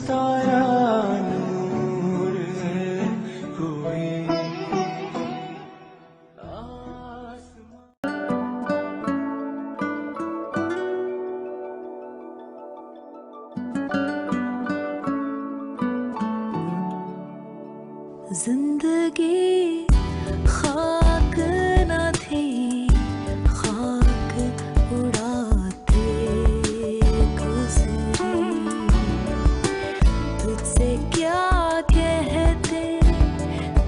तारा नूर है कोई जिंदगी खाक न थी, खाक उड़ाते गुजरी। तुझसे क्या कहते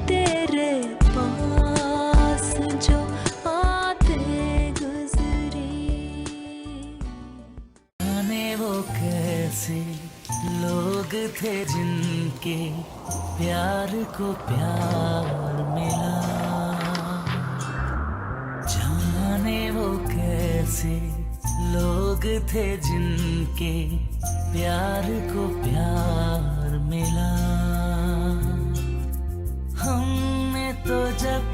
तेरे पास जो आते गुजरी। जाने वो कैसे लोग थे जिनके प्यार को प्यार मिला, जाने वो कैसे लोग थे जिनके प्यार को प्यार मिला। हमने तो जब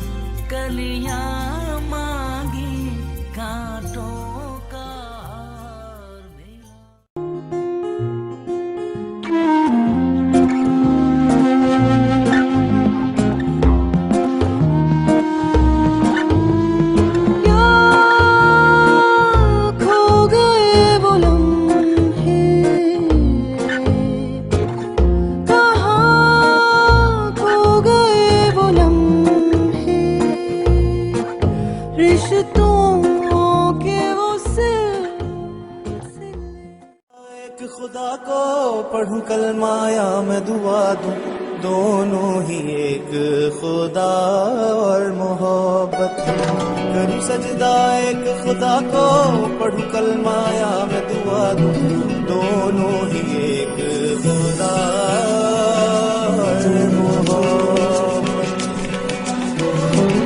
कलियां मांगी कांटों का हार मिला। खुदा को पढ़ूं कलमाया मैं दुआ दूं, दोनों ही एक खुदा और मोहब्बत करूं सजदा एक खुदा को पढ़ूं कलमाया मैं दुआ दूं, दोनों ही एक खुदा और मोहब्बत करूं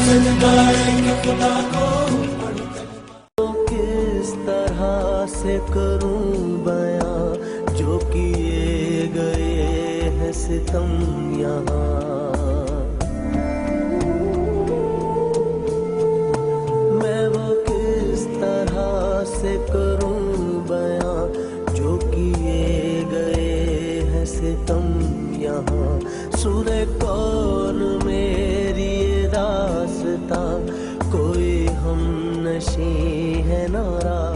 सजदा एक खुदा को से करूं बयां जो किए गए हैं सितम यहाँ। मैं वो किस तरह से करूं बयां जो किए गए हैं सितम यहाँ। सूरे कौन मेरी रास्ता कोई हम नशी है नाराज।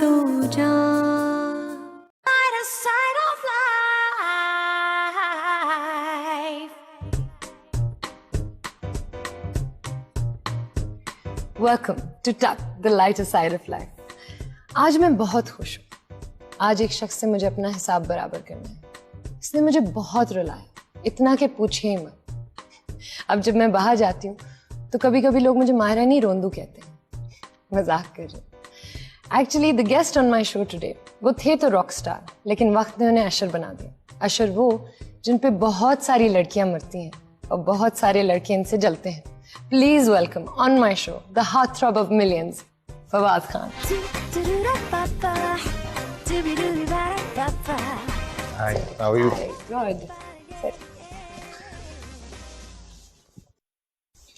तो जा Welcome to Tuck, the lighter side of life. आज मैं बहुत खुश हूँ। आज एक शख्स से मुझे अपना हिसाब बराबर करना है। इसने मुझे बहुत रुलाया, इतना कि पूछिए ही मत। अब जब मैं बाहर जाती हूँ तो कभी कभी लोग मुझे महारानी रोंदू कहते हैं। मजाक कर रही हूँ। Actually the guest on my show today वो थे तो रॉक स्टार, लेकिन वक्त ने उन्हें अशर बना दिया। अशर वो जिन पे बहुत सारी लड़कियां मरती हैं और बहुत सारे लड़के इनसे जलते हैं। Please welcome on my show the heartthrob of millions, Fawad Khan. Hi, how are you? Hi, good.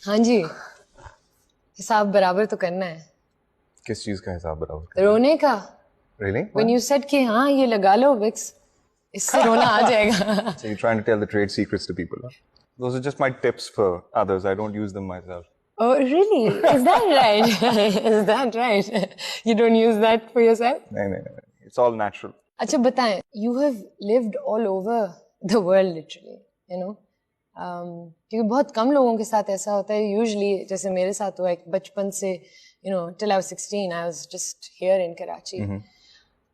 हाँ जी, हिसाब बराबर तो करना है। किस चीज का हिसाब बराबर? रोने का। Really? When you said कि हाँ ये लगा लो विक्स, इससे रोना आ जाएगा। So you're trying to tell the trade secrets to people, huh? Those are just my tips for others. I don't use them myself. Oh, really? Is that right? Is that right? You don't use that for yourself? नहीं, it's all natural. अच्छा बताएं, you have lived all over the world literally, you know? क्योंकि बहुत कम लोगों के साथ ऐसा होता है usually, जैसे मेरे साथ हुआ है बचपन से, you know, till I was 16, I was just here in Karachi.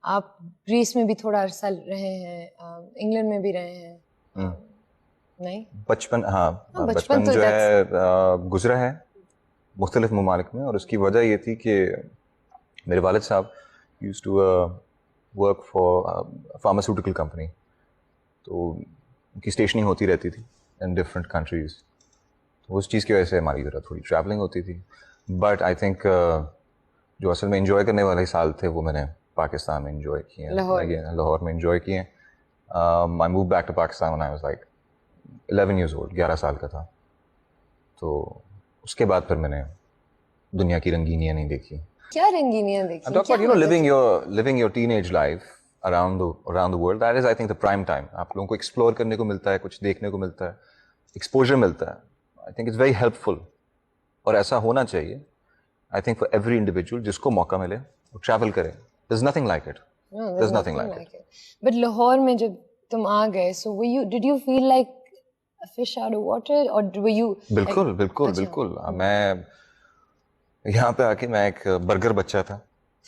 आप ग्रीस में भी थोड़ा अरसा रहे हैं, इंग्लैंड में भी रहे हैं, नहीं? बचपन बचपन तो जो है गुजरा है मुख्तलिफ ममालिक में, और उसकी वजह ये थी कि मेरे वालिद साहब used to work for pharmaceutical company, तो उनकी स्टेशनिंग होती रहती थी इन डिफरेंट कंट्रीज़, तो उस चीज़ की वजह से हमारी ज़रा थोड़ी ट्रैवलिंग होती थी. बट आई थिंक जो असल में इंजॉय करने वाले साल थे वो मैंने पाकिस्तान में इंजॉय किए हैं, लाहौर में इंजॉय किए हैं. I move back to Pakistan when I was like 11 years old, 11 साल का था. तो उसके बाद फिर मैंने दुनिया की रंगीनियाँ नहीं देखी. क्या रंगीनियाँ देखी? I'm talking about, you know, living your teenage life around the world. That is, I think, the prime time. आप लोगों को एक्सप्लोर करने को मिलता है, कुछ देखने को मिलता है, एक्सपोजर मिलता है. I think it's very helpful, और ऐसा होना चाहिए. I think for every individual जिसको मौका मिले वो ट्रैवल करे. There's nothing like it. No, there's nothing like it. But Lahore में जब तुम आ गए, so did you feel like a fish out of water, or were you? बिल्कुल. मैं यहाँ पे आके मैं एक बर्गर बच्चा था,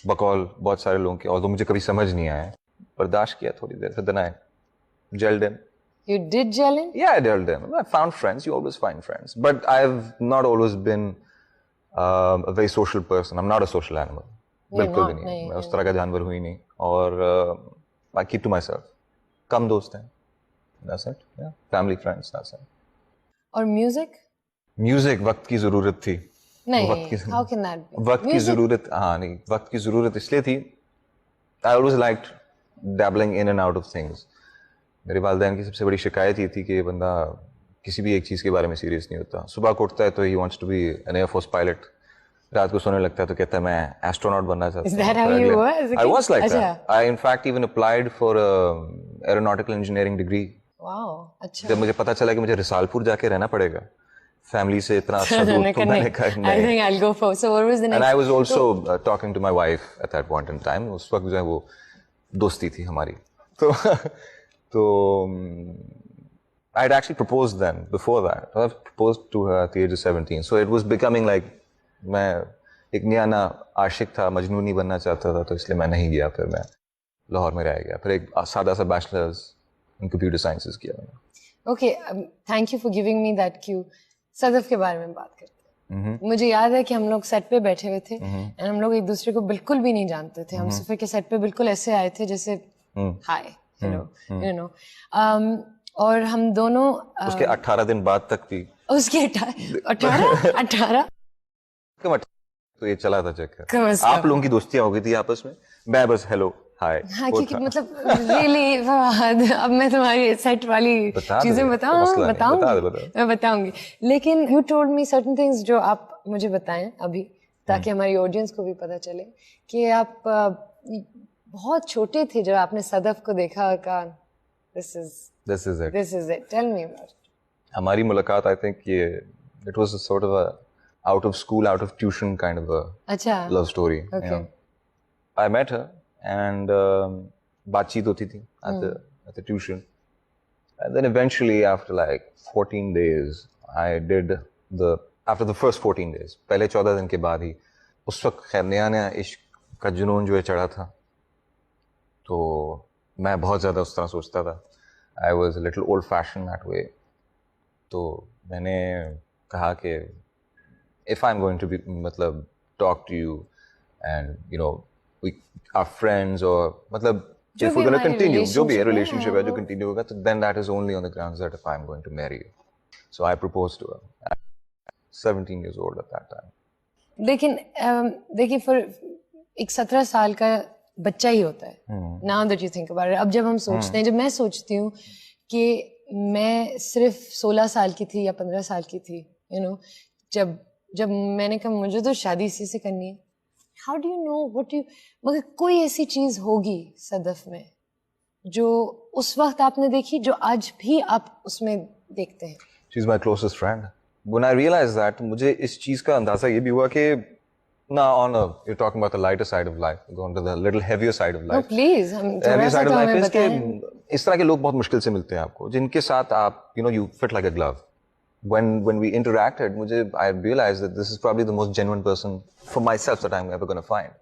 बकौल बहुत सारे लोगों के, और तो मुझे कभी समझ नहीं आया, बर्दाश्त किया थोड़ी देर, फिर then I gelled in. You did gel in? Yeah, I gelled in. I found friends. You always find friends. But I've not always been a very social person. I'm not a social animal. बिल्कुल भी नहीं. मैं उस तरह का जानवर हुई नहीं, और I keep to myself. कम दोस्त हैं. That's it. Yeah. Family, friends. That's it. और music? Music वक्त की ज़रूरत थी. नहीं. How can that be? वक्त की ज़रूरत, हाँ नहीं, वक्त की ज़रूरत इसलिए थी. I always liked dabbling in and out of things. मेरे वालिदैन की सबसे बड़ी शिकायत ये थी कि ये बंदा किसी भी एक चीज़ के बारे में सीरियस नहीं होता. सुबह को उठता है तो he wants to be an Air Force pilot. रात को सोने लगता है तो कहता है मैं एस्ट्रोनॉट बनना चाहता हूँ. Is that how you were as a kid? I was like that. I in fact even applied for a aeronautical engineering degree. Wow, अच्छा. जब मुझे पता चला कि मुझे रिसालपुर जाके रहना पड़ेगा, फैमिली से इतना अच्छा दूर, तो मैंने कहा नहीं. I think I'll go for. So what was the next? And I was also talking to my wife at that point in time. उस वक्त जो है वो दोस्ती थी हमारी. तो I had actually proposed then. Before that, I proposed to her at the age of 17. So it was becoming like मैं एक नया ना आशिक था, मजनू नहीं बनना चाहता था, तो इसलिए मैं नहीं गया. फिर मैं लाहौर में रह गया. फिर एक सादा सा बैचलर्स इन कंप्यूटर साइंसेस किया मैंने. Okay, thank you for giving me that cue. Sadaf के बारे में बात करते हैं. मुझे याद है कि हम लोग सेट पे बैठे हुए थे, और हम लोग एक दूसरे को बिल्कुल भी नहीं जानते थे. हम सफर के सेट पे बिल्कुल ऐसे आए थे जैसे हाय, हेलो, यू नो. और हम दोनों उसके 18 दिन बाद तक भी. उसके 18 तो ये चला था चक्कर. आप लोगों की दोस्तियां हो गई थी आपस में, मैं बस हेलो हाय. हाँ, क्योंकि मतलब रियली अब मैं तुम्हारी सेट वाली चीजें बताऊंगी, मैं बताऊंगी. लेकिन you told me certain things जो आप मुझे बताएं अभी, ताकि हमारी ऑडियंस को भी पता चले कि आप बहुत छोटे थे जब आपने सदफ को देखा और कहा this is it. Tell me about. हमारी मुलाकात, आई थिंक ये it was a sort of a out of school, out of tuition kind of a love story. Okay. You know? I met her and baatcheet hoti thi at the tuition. And then eventually after like 14 days, after the first 14 days, पहले 14 दिन के बाद ही, उस वक्त खैर नया इश्क का जुनून जो है चढ़ा था, तो मैं बहुत ज़्यादा उस तरह सोचता था. I was a little old fashioned that way. तो मैंने कहा कि if I'm going to be मतलब talk to you and you know we are friends, or मतलब if we're going to continue, जो भी है relationship है जो continue होगा, तो then that is only on the grounds that if I'm going to marry you. So I proposed to her. 17 years old at that time. लेकिन देखिए फिर एक 17 साल का बच्चा ही होता है. Now that you think about it, अब जब हम सोचते हैं, जब मैं सोचती हूँ कि मैं सिर्फ 16 साल की थी या 15 साल की थी, you know, जब मैंने कहा मुझे तो शादी इसी से करनी है. How do you know what you, मगर कोई ऐसी चीज होगी सदफ में जो उस वक्त आपने देखी, जो आज भी आप उसमें देखते हैं. She's my closest friend. when I realized that, मुझे इस चीज का अंदाजा ये भी हुआ कि ना you're talking about the lighter side of life, going to the little heavier side of No, life. please, हम थोड़ा Heavier सा side of तो life हमें is कि बताएं. इस तरह के लोग बहुत मुश्किल से मिलते हैं आपको, जिनके साथ आप you fit like a glove. When we interacted, I realized that this is probably the most genuine person for myself that I'm ever going to find.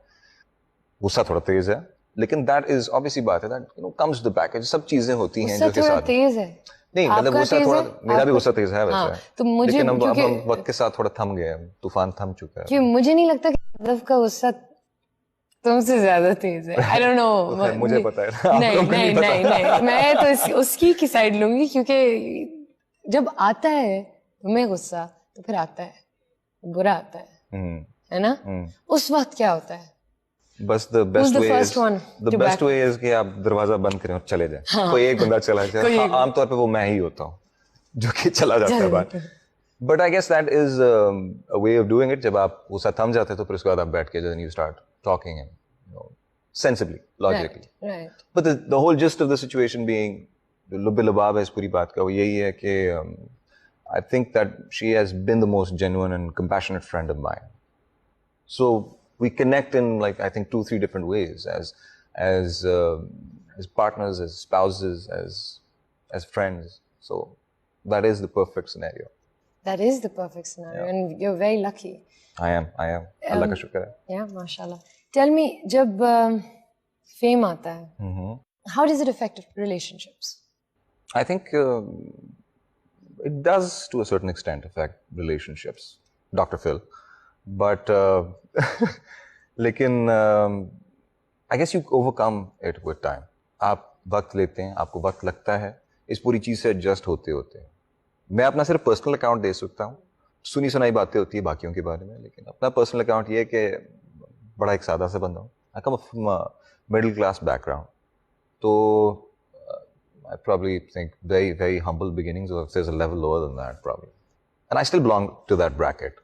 गुस्सा थोड़ा तेज है, लेकिन that is obviously बात है, that comes with the package. सब चीजें होती हैं जो के थोड़ा साथ. तेज है. नहीं मतलब आपका गुस्सा तेज थोड़ा, है, मेरा भी आपका- गुस्सा तेज है वैसे. हाँ, तो मुझे लेकिन अब क्योंकि- हम वक्त के साथ थोड़ा थम गए हैं, तूफान थम चुका है. कि मुझे नहीं लगता कि मतलब का गुस्सा तुमसे ज्यादा तेज है. I don't know. तो खैर, मुझे पता है ना, आप नहीं लोगों को नहीं नहीं पता. नहीं मैं तो उसकी की साइड लूंगी, क्योंकि जब आता है तुम्हें गुस्सा तो फिर आता है, बुरा आता है ना? उस वक्त क्या होता है? बस the best the way first is one the to best back? way is कि आप दरवाजा बंद करें और चले जाएं. कोई एक बंदा चला जाए. कोई हाँ, एक- आमतौर पे वो मैं ही होता हूँ जो कि चला जाता है बाहर. But I guess that is a way of doing it. जब आप गुस्सा थम जाते हैं तो फिर उसके बाद आप बैठ के then you start talking and sensibly, logically. Right. But the whole gist of the situation being लुब-ए-लुबाब है इस पूरी बात का, वो यही है कि I think that she has been the most genuine and compassionate friend of mine. So we connect in like I think 2-3 different ways as partners, as spouses, as friends. So that is the perfect scenario. That is the perfect scenario, and you're very lucky. I am. Allah का शुक्र है. Yeah, mashallah. Tell me, जब fame आता है, how does it affect relationships? I think it does to a certain extent affect relationships, Dr. Phil. But लेकिन I guess you overcome it with time. आप वक्त लेते हैं, आपको वक्त लगता है इस पूरी चीज़ से एडजस्ट होते होते. मैं अपना सिर्फ पर्सनल अकाउंट दे सकता हूँ, सुनी सुनाई बातें होती है बाकियों के बारे में, लेकिन अपना पर्सनल अकाउंट ये है कि बड़ा एक सादा सा बंदा हूँ. I come from a middle class background. तो I probably think very, very humble beginnings, or if there's a level lower than that probably. And I still belong to that bracket.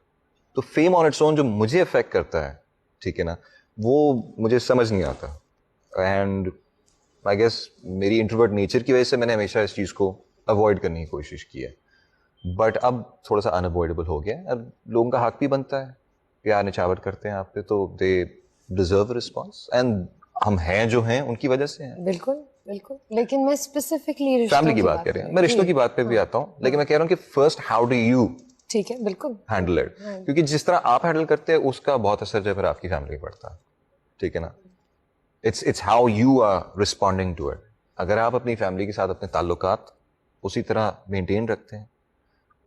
तो फेम ऑन इट्स ओन जो मुझे affect करता है, ठीक है ना, वो मुझे समझ नहीं आता. एंड आई गेस मेरी इंट्रोवर्ट नेचर की वजह से मैंने हमेशा इस चीज़ को अवॉइड करने की कोशिश की है. बट अब थोड़ा सा अनअवॉइडेबल हो गया. अब लोगों का हक भी बनता है, प्यार निछावर करते हैं आप पे तो दे डिजर्व रिस्पॉन्स. एंड हम हैं जो हैं उनकी वजह से हैं. बिल्कुल बिल्कुल. लेकिन मैं स्पेसिफिकली फैमिली की बात कर रहे हैं, मैं रिश्तों की बात पे भी आता हूँ, लेकिन मैं कह रहा हूँ कि फर्स्ट हाउ डू यू ठीक है, बिल्कुल. Handle it. क्योंकि जिस तरह आप हैंडल करते हैं उसका बहुत असर जो है फिर आपकी फैमिली पर पड़ता है, ठीक है ना. It's how you are responding to it. अगर आप अपनी फैमिली के साथ अपने ताल्लुकात उसी तरह मेंटेन रखते हैं,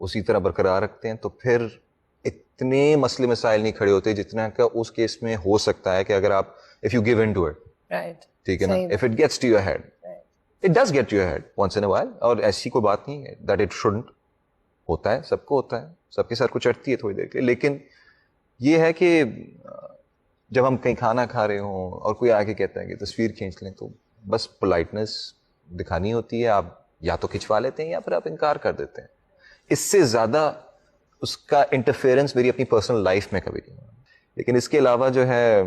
उसी तरह बरकरार रखते हैं, तो फिर इतने मसले मसाइल नहीं खड़े होते जितना का उस केस में हो सकता है कि अगर आप if you give in to it, right, ठीक है ना, if it gets to your head, it does get to your head once in a while. और ऐसी कोई बात नहीं है दैट इट शुडंट. होता है, सबको होता है, सबके सर को चढ़ती है थोड़ी देर के लिए. लेकिन ये है कि जब हम कहीं खाना खा रहे हों और कोई आके कहता है कि तस्वीर खींच लें, तो बस पोलाइटनेस दिखानी होती है. आप या तो खिंचवा लेते हैं या फिर आप इनकार कर देते हैं. इससे ज़्यादा उसका इंटरफेरेंस मेरी अपनी पर्सनल लाइफ में कभी नहीं हुआ. लेकिन इसके अलावा जो है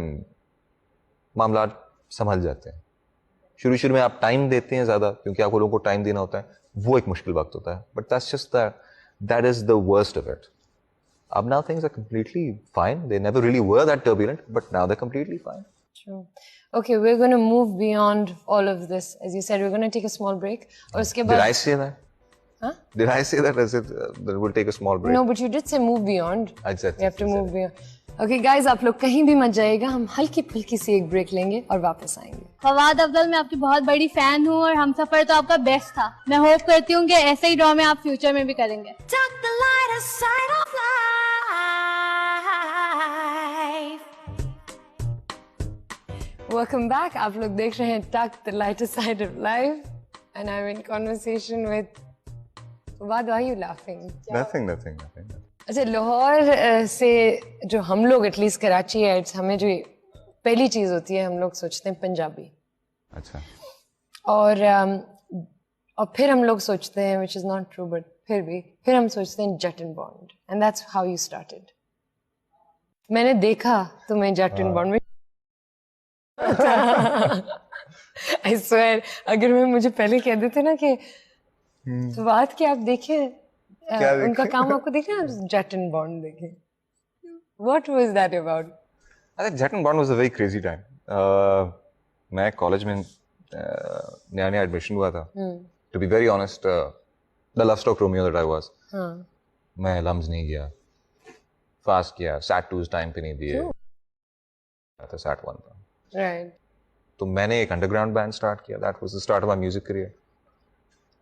मामला संभल जाते हैं. शुरू शुरू में आप टाइम देते हैं ज़्यादा, क्योंकि आपको लोगों को टाइम देना होता है, वो एक मुश्किल वक्त होता है. But that's just that is the worst of it. Ab now things are completely fine. They never really were that turbulent, but now they're completely fine. True. Okay, we're going to move beyond all of this. As you said, we're going to take a small break. और उसके बाद Did I say that? Huh? Did I say that? As it that we'll take a small break? No, but you did say move beyond. I said We have to I said move beyond. Okay, guys, आप लोग कहीं भी मत जाइएगा. हम हल्की फुल्की सी एक ब्रेक लेंगे और वापस आएंगे. फवाद अफजल, मैं आपकी बहुत बड़ी फैन हूँ और हमसफर तो आपका बेस्ट था. मैं होप करती हूँ कि ऐसे ही ड्रामे आप फ्यूचर में भी करेंगे. Tuck the lighter side of life. Welcome back. आप लोग देख रहे हैं Tuck the Lighter Side of Life, and I'm in conversation with. Why are you laughing? Nothing. अच्छा, लाहौर से जो हम लोग एटलीस्ट कराची है, हमें जो पहली चीज़ होती है हम लोग सोचते हैं पंजाबी. अच्छा. और फिर हम लोग सोचते हैं which is not true, but फिर हम सोचते हैं Jatt and Bond, and that's how you started. मैंने देखा तुम्हें जट एंड बॉन्ड में. I swear, अगर मैं मुझे पहले कह देते ना कि बात कि आप देखें क्या देखे? उनका काम आपको देखा है? जेट एंड बॉन्ड देखे? What was that about? I think Jet and Bond was a very crazy time. मैं कॉलेज में नया नया एडमिशन हुआ था. To be very honest, the love stock Romeo that I was. मैं लम्स नहीं गया, फास्ट किया, सैट 2 टाइम पे नहीं दिए, था सैट 1 था. Right. तो मैंने एक अंडरग्राउंड बैंड स्टार्ट किया. That was the start of my music career.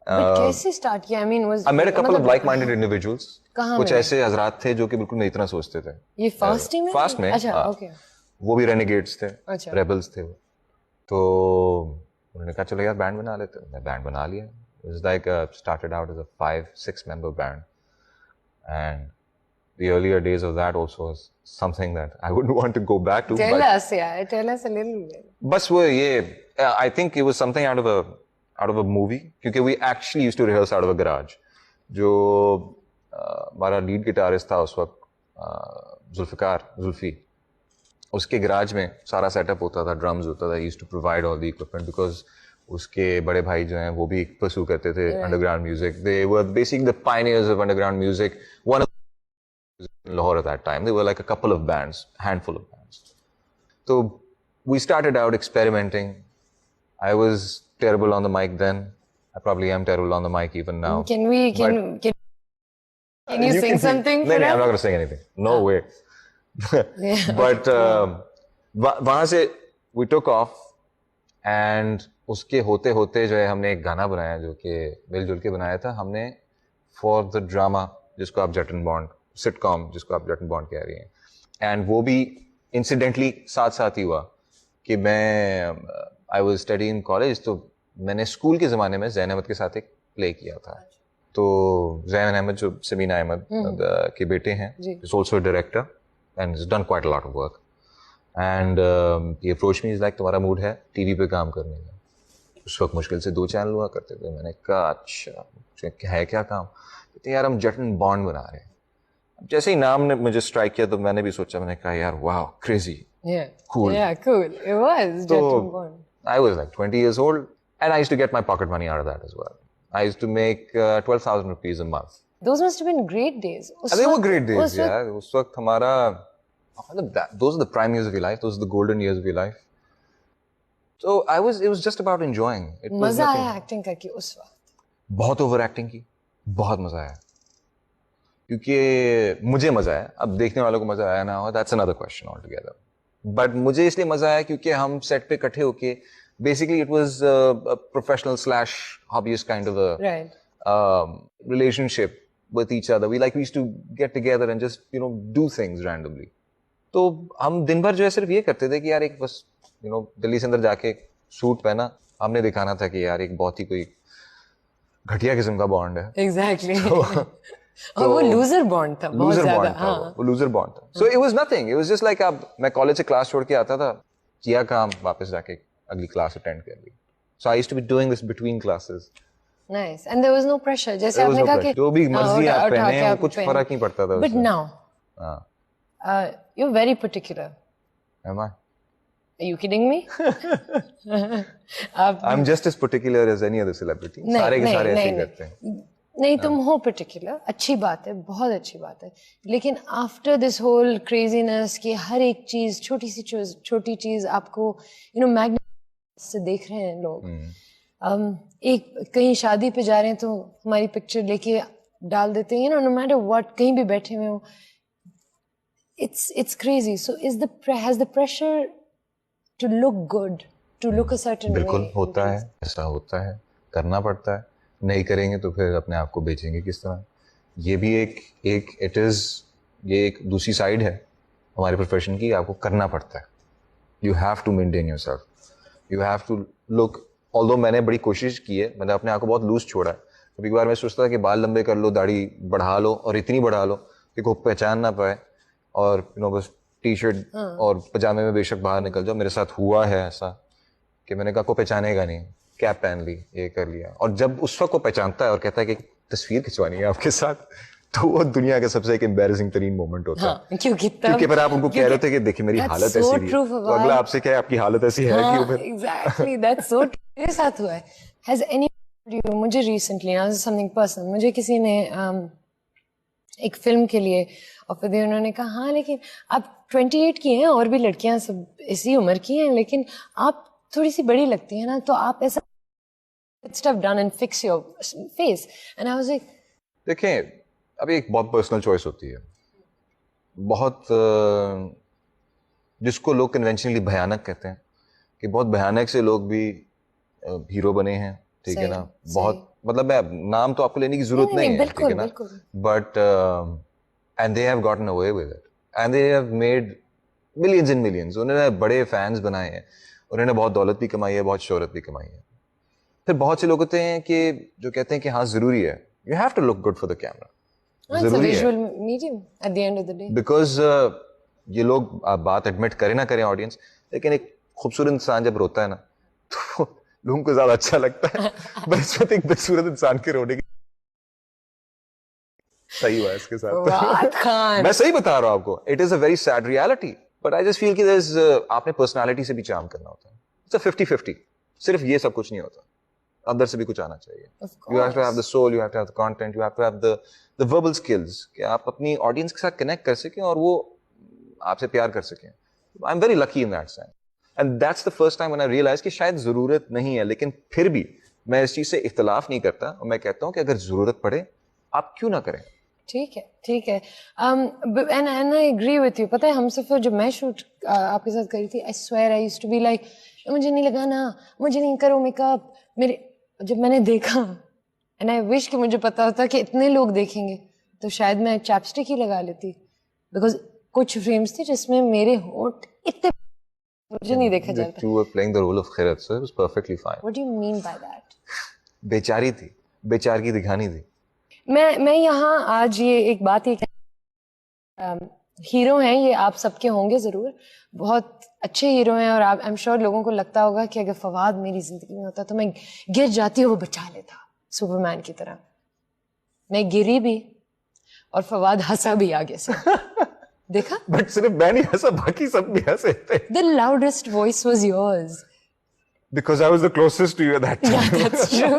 But कैसे स्टार्ट किया? I mean, was I met a couple of like-minded individuals. कहाँ कुछ मिले? ऐसे हजरात थे जो कि बिल्कुल मेरी तरह सोचते थे. ये फास्ट ही में? फास्ट में, अच्छा, हाँ. okay. वो भी रेनेगेड्स थे, अच्छा. रेबल्स थे वो. तो उन्होंने कहा चलो यार बैंड बना लेते हैं. मैं बैंड बना लिया. It was like started out as a 5-6 member band, and the earlier days of that also was something that I wouldn't want to go back to. Tell but us, yeah. Tell us a little bit. बस वो ये I think it was something out of a movie, क्योंकि we actually used to rehearse out of a garage. जो हमारा lead guitarist था उस वक्त जुल्फी, उसके गराज में सारा सेटअप होता था, ड्रम्स होता था. He used to provide all the equipment because उसके बड़े भाई जो हैं वो भी परस्यू करते थे underground music. They were basically the pioneers of underground music. One of in Lahore at that time, there were like a couple of bands, handful of bands. So we started out experimenting. I was terrible on the mic then. I probably am terrible on the mic even now. Can you sing something for No, I'm us? not going to sing anything. No way. Yeah. But वहाँ से we took off, and उसके होते होते जो है हमने एक गाना बनाया जो कि मिलजुल के बनाया था हमने for the drama, जिसको आप जेट एंड बॉन्ड, सिटकॉम जिसको आप जेट एंड बॉन्ड कह रही हैं. एंड वो भी इंसिडेंटली साथ साथ ही हुआ कि मैं I was studying in college. तो मैंने स्कूल के ज़माने में ज़ैन अहमद के साथ एक प्ले किया था. तो ज़ैन अहमद जो समीना अहमद के बेटे हैं, is also director and is done quite a lot of work. And he approach me, is like तुम्हारा मूड है टीवी पे काम करने का. उस वक्त मुश्किल से 2 चैनल हुआ करते थे. मैंने कहा अच्छा है क्या काम? कहते यार हम जेट एंड बॉन्ड बना रहे हैं. जैसे ही नाम ने मुझे स्ट्राइक किया तो मैंने भी सोचा, मैंने कहा यार वाह crazy, Yeah. cool. Yeah, cool. It was Jet So and Bond. I was like 20 years old, and I used to get my pocket money out of that as well. I used to make 12,000 rupees a month. Those must have been great days. And they were great days, yeah. उस वक्त हमारा, those are the prime years of your life. Those are the golden years of your life. So it was just about enjoying. It was मजा nothing. आया acting करके उस वक्त? बहुत over acting की, बहुत मजा आया. क्योंकि मुझे मजा आया. अब देखने वालों को मजा आया ना हो, that's another question altogether. But मुझे इसलिए मजा आया क्योंकि हम सेट पे इकट्ठे होके, basically it was a professional / hobbyist kind of a relationship with each other. We used to get together and just do things randomly. तो हम दिन भर जो है सिर्फ ये करते थे कि यार एक बस दिल्ली से अंदर जाके सूट पहना, हमने दिखाना था कि यार एक बहुत ही कोई घटिया किस्म का बॉन्ड है. Exactly. और वो लूजर बॉन्ड था, बहुत ज्यादा. हाँ, वो लूजर बॉन्ड था. So it was nothing. It was just like अब मैं कॉलेज से क्लास छोड़ के आता था, किया काम, वापस जाके अगली क्लास अटेंड कर ली. So I used to be doing this between classes. Nice. And there was no pressure. जैसे There was आपने no कहा pressure. कि जो भी मर्जी उठा आप के पहने, आप कुछ पहने. फर्क नहीं पड़ता था But उससे. now, you're very particular. Am I? Are you kidding me? I'm just as particular as any other celebrity. सारे के सारे ऐसे ही करते हैं. नहीं, तुम हो पर्टिकुलर, अच्छी बात है, बहुत अच्छी बात है. लेकिन आफ्टर दिस होल क्रेजीनेस कि हर एक चीज, छोटी चीज आपको मैग्नेट से देख रहे हैं लोग. एक कहीं शादी पे जा रहे हैं तो हमारी पिक्चर लेके डाल देते हैं, नो मैटर व्हाट, कहीं भी बैठे हुए हो. It's crazy. So has the pressure to look good, to look a certain way? बिल्कुल होता है, ऐसा होता है, करना पड़ता है. नहीं करेंगे तो फिर अपने आप को बेचेंगे किस तरह. ये भी ये एक दूसरी साइड है हमारे प्रोफेशन की. आपको करना पड़ता है. You have to maintain yourself. You have to look. Although मैंने बड़ी कोशिश की है, मैंने अपने आप को बहुत लूज छोड़ा है. कभी कभार मैं सोचता था कि बाल लंबे कर लो, दाढ़ी बढ़ा लो, और इतनी बढ़ा लो कि कोई पहचान ना पाए, और बस टी शर्ट और पजामे में बेशक बाहर निकल जाओ. मेरे साथ हुआ है ऐसा कि मैंने कहा को पहचानेगा नहीं, कैप पहन ली, ये कर लिया. और जब उस वक्त को पहचानता है और कहता है कि तस्वीर खिंचवानी है आपके साथ, तो वो दुनिया का सबसे एक एम्बैरेसिंग तरीन मोमेंट होता है. क्योंकि फिर आप उनको कह रहे थे कि देखिए मेरी हालत ऐसी है, तो अगला आपसे क्या है, आपकी हालत ऐसी है कि फिर एग्जैक्टली दैट्स सो. मेरे साथ हुआ है. हैज एनी मुझे रिसेंटली, समथिंग पर्सनल, मुझे किसी ने एक फिल्म के लिए, और फिर भी उन्होंने कहा हाँ लेकिन आप 28 की हैं और भी लड़कियां सब इसी उम्र की हैं, लेकिन आप थोड़ी सी बड़ी लगती हैं ना, तो आप ऐसा stuff done and fix your face. And I was like, देखें, अभी एक बहुत पर्सनल चॉइस होती है, बहुत जिसको लोग कन्वेंशनली भयानक कहते हैं, कि बहुत भयानक से लोग भी हीरो बने हैं, ठीक है ना, बहुत मतलब मैं नाम तो आपको लेने की जरूरत नहीं है, ठीक है ना, but and they have gotten away with it and they have made millions and millions, उन्होंने बड़े फैंस बनाए हैं, उन्होंने बहुत दौलत भी कमाई है, बहुत शोहरत भी कमाई है। फिर बहुत से लोग होते हैं कि जो कहते हैं कि हाँ जरूरी है, you have to look good for the camera, जरूरी है medium at the end of the day. Because ये लोग आप बात एडमिट करें ना करें ऑडियंस, लेकिन एक खूबसूरत इंसान जब रोता है ना तो लोगों को ज्यादा अच्छा लगता है। बस एक खूबसूरत इंसान के रोने की सही हुआ इसके साथ। मैं सही बता रहा हूं आपको, it is a very sad reality, but I just feel कि आपने पर्सनालिटी से भी चार्म करना होता है। इट्स अ 50-50, सिर्फ ये सब कुछ नहीं होता, अंदर से भी कुछ आना चाहिए। You have to have the soul, you have to have the content, you have to have the verbal skills, कि आप अपनी ऑडियंस के साथ कनेक्ट कर सकें और वो आपसे प्यार कर सकें। I am very lucky in that sense, and that's the first time when I realise कि शायद जरूरत नहीं है, लेकिन फिर भी मैं इस चीज से इख्तिलाफ नहीं करता, और मैं कहता हूं कि अगर जरूरत पड़े आप क्यों ना करें। ठीक है, ठीक है, and I agree with you. पता है हम सफर जब मैं शूट आपके साथ करी थी, I swear I used to be like मुझे नहीं लगाना, मुझे नहीं करो मेकअप, मेरे जब मैंने देखा एंड आई विश कि मुझे पता होता कि इतने लोग देखेंगे तो शायद मैं चैपस्टिक ही लगा लेती, बिकॉज कुछ फ्रेम्स थे जिसमें मेरे होंठ इतने मुझे नहीं देखा जाता। You were playing the role of खैरत, so it was perfectly fine. What do you mean by that? बेचारी थी, बेचार की दिखानी थी। मैं यहाँ आज ये एक बात ही हीरो हैं, ये आप सबके होंगे जरूर, बहुत अच्छे हीरो हैं, और आप आई एम श्योर लोगों को लगता होगा कि अगर फवाद मेरी जिंदगी में होता तो मैं गिर जाती, वो बचा लेता सुपरमैन की तरह। मैं गिरी भी और फवाद हंसा भी आगे से। देखा? बट सिर्फ मैं नहीं हंसा, बाकी सब भी हंसे थे। The loudest voice was yours. Because I was the closest to you at that time. Yeah, that's true.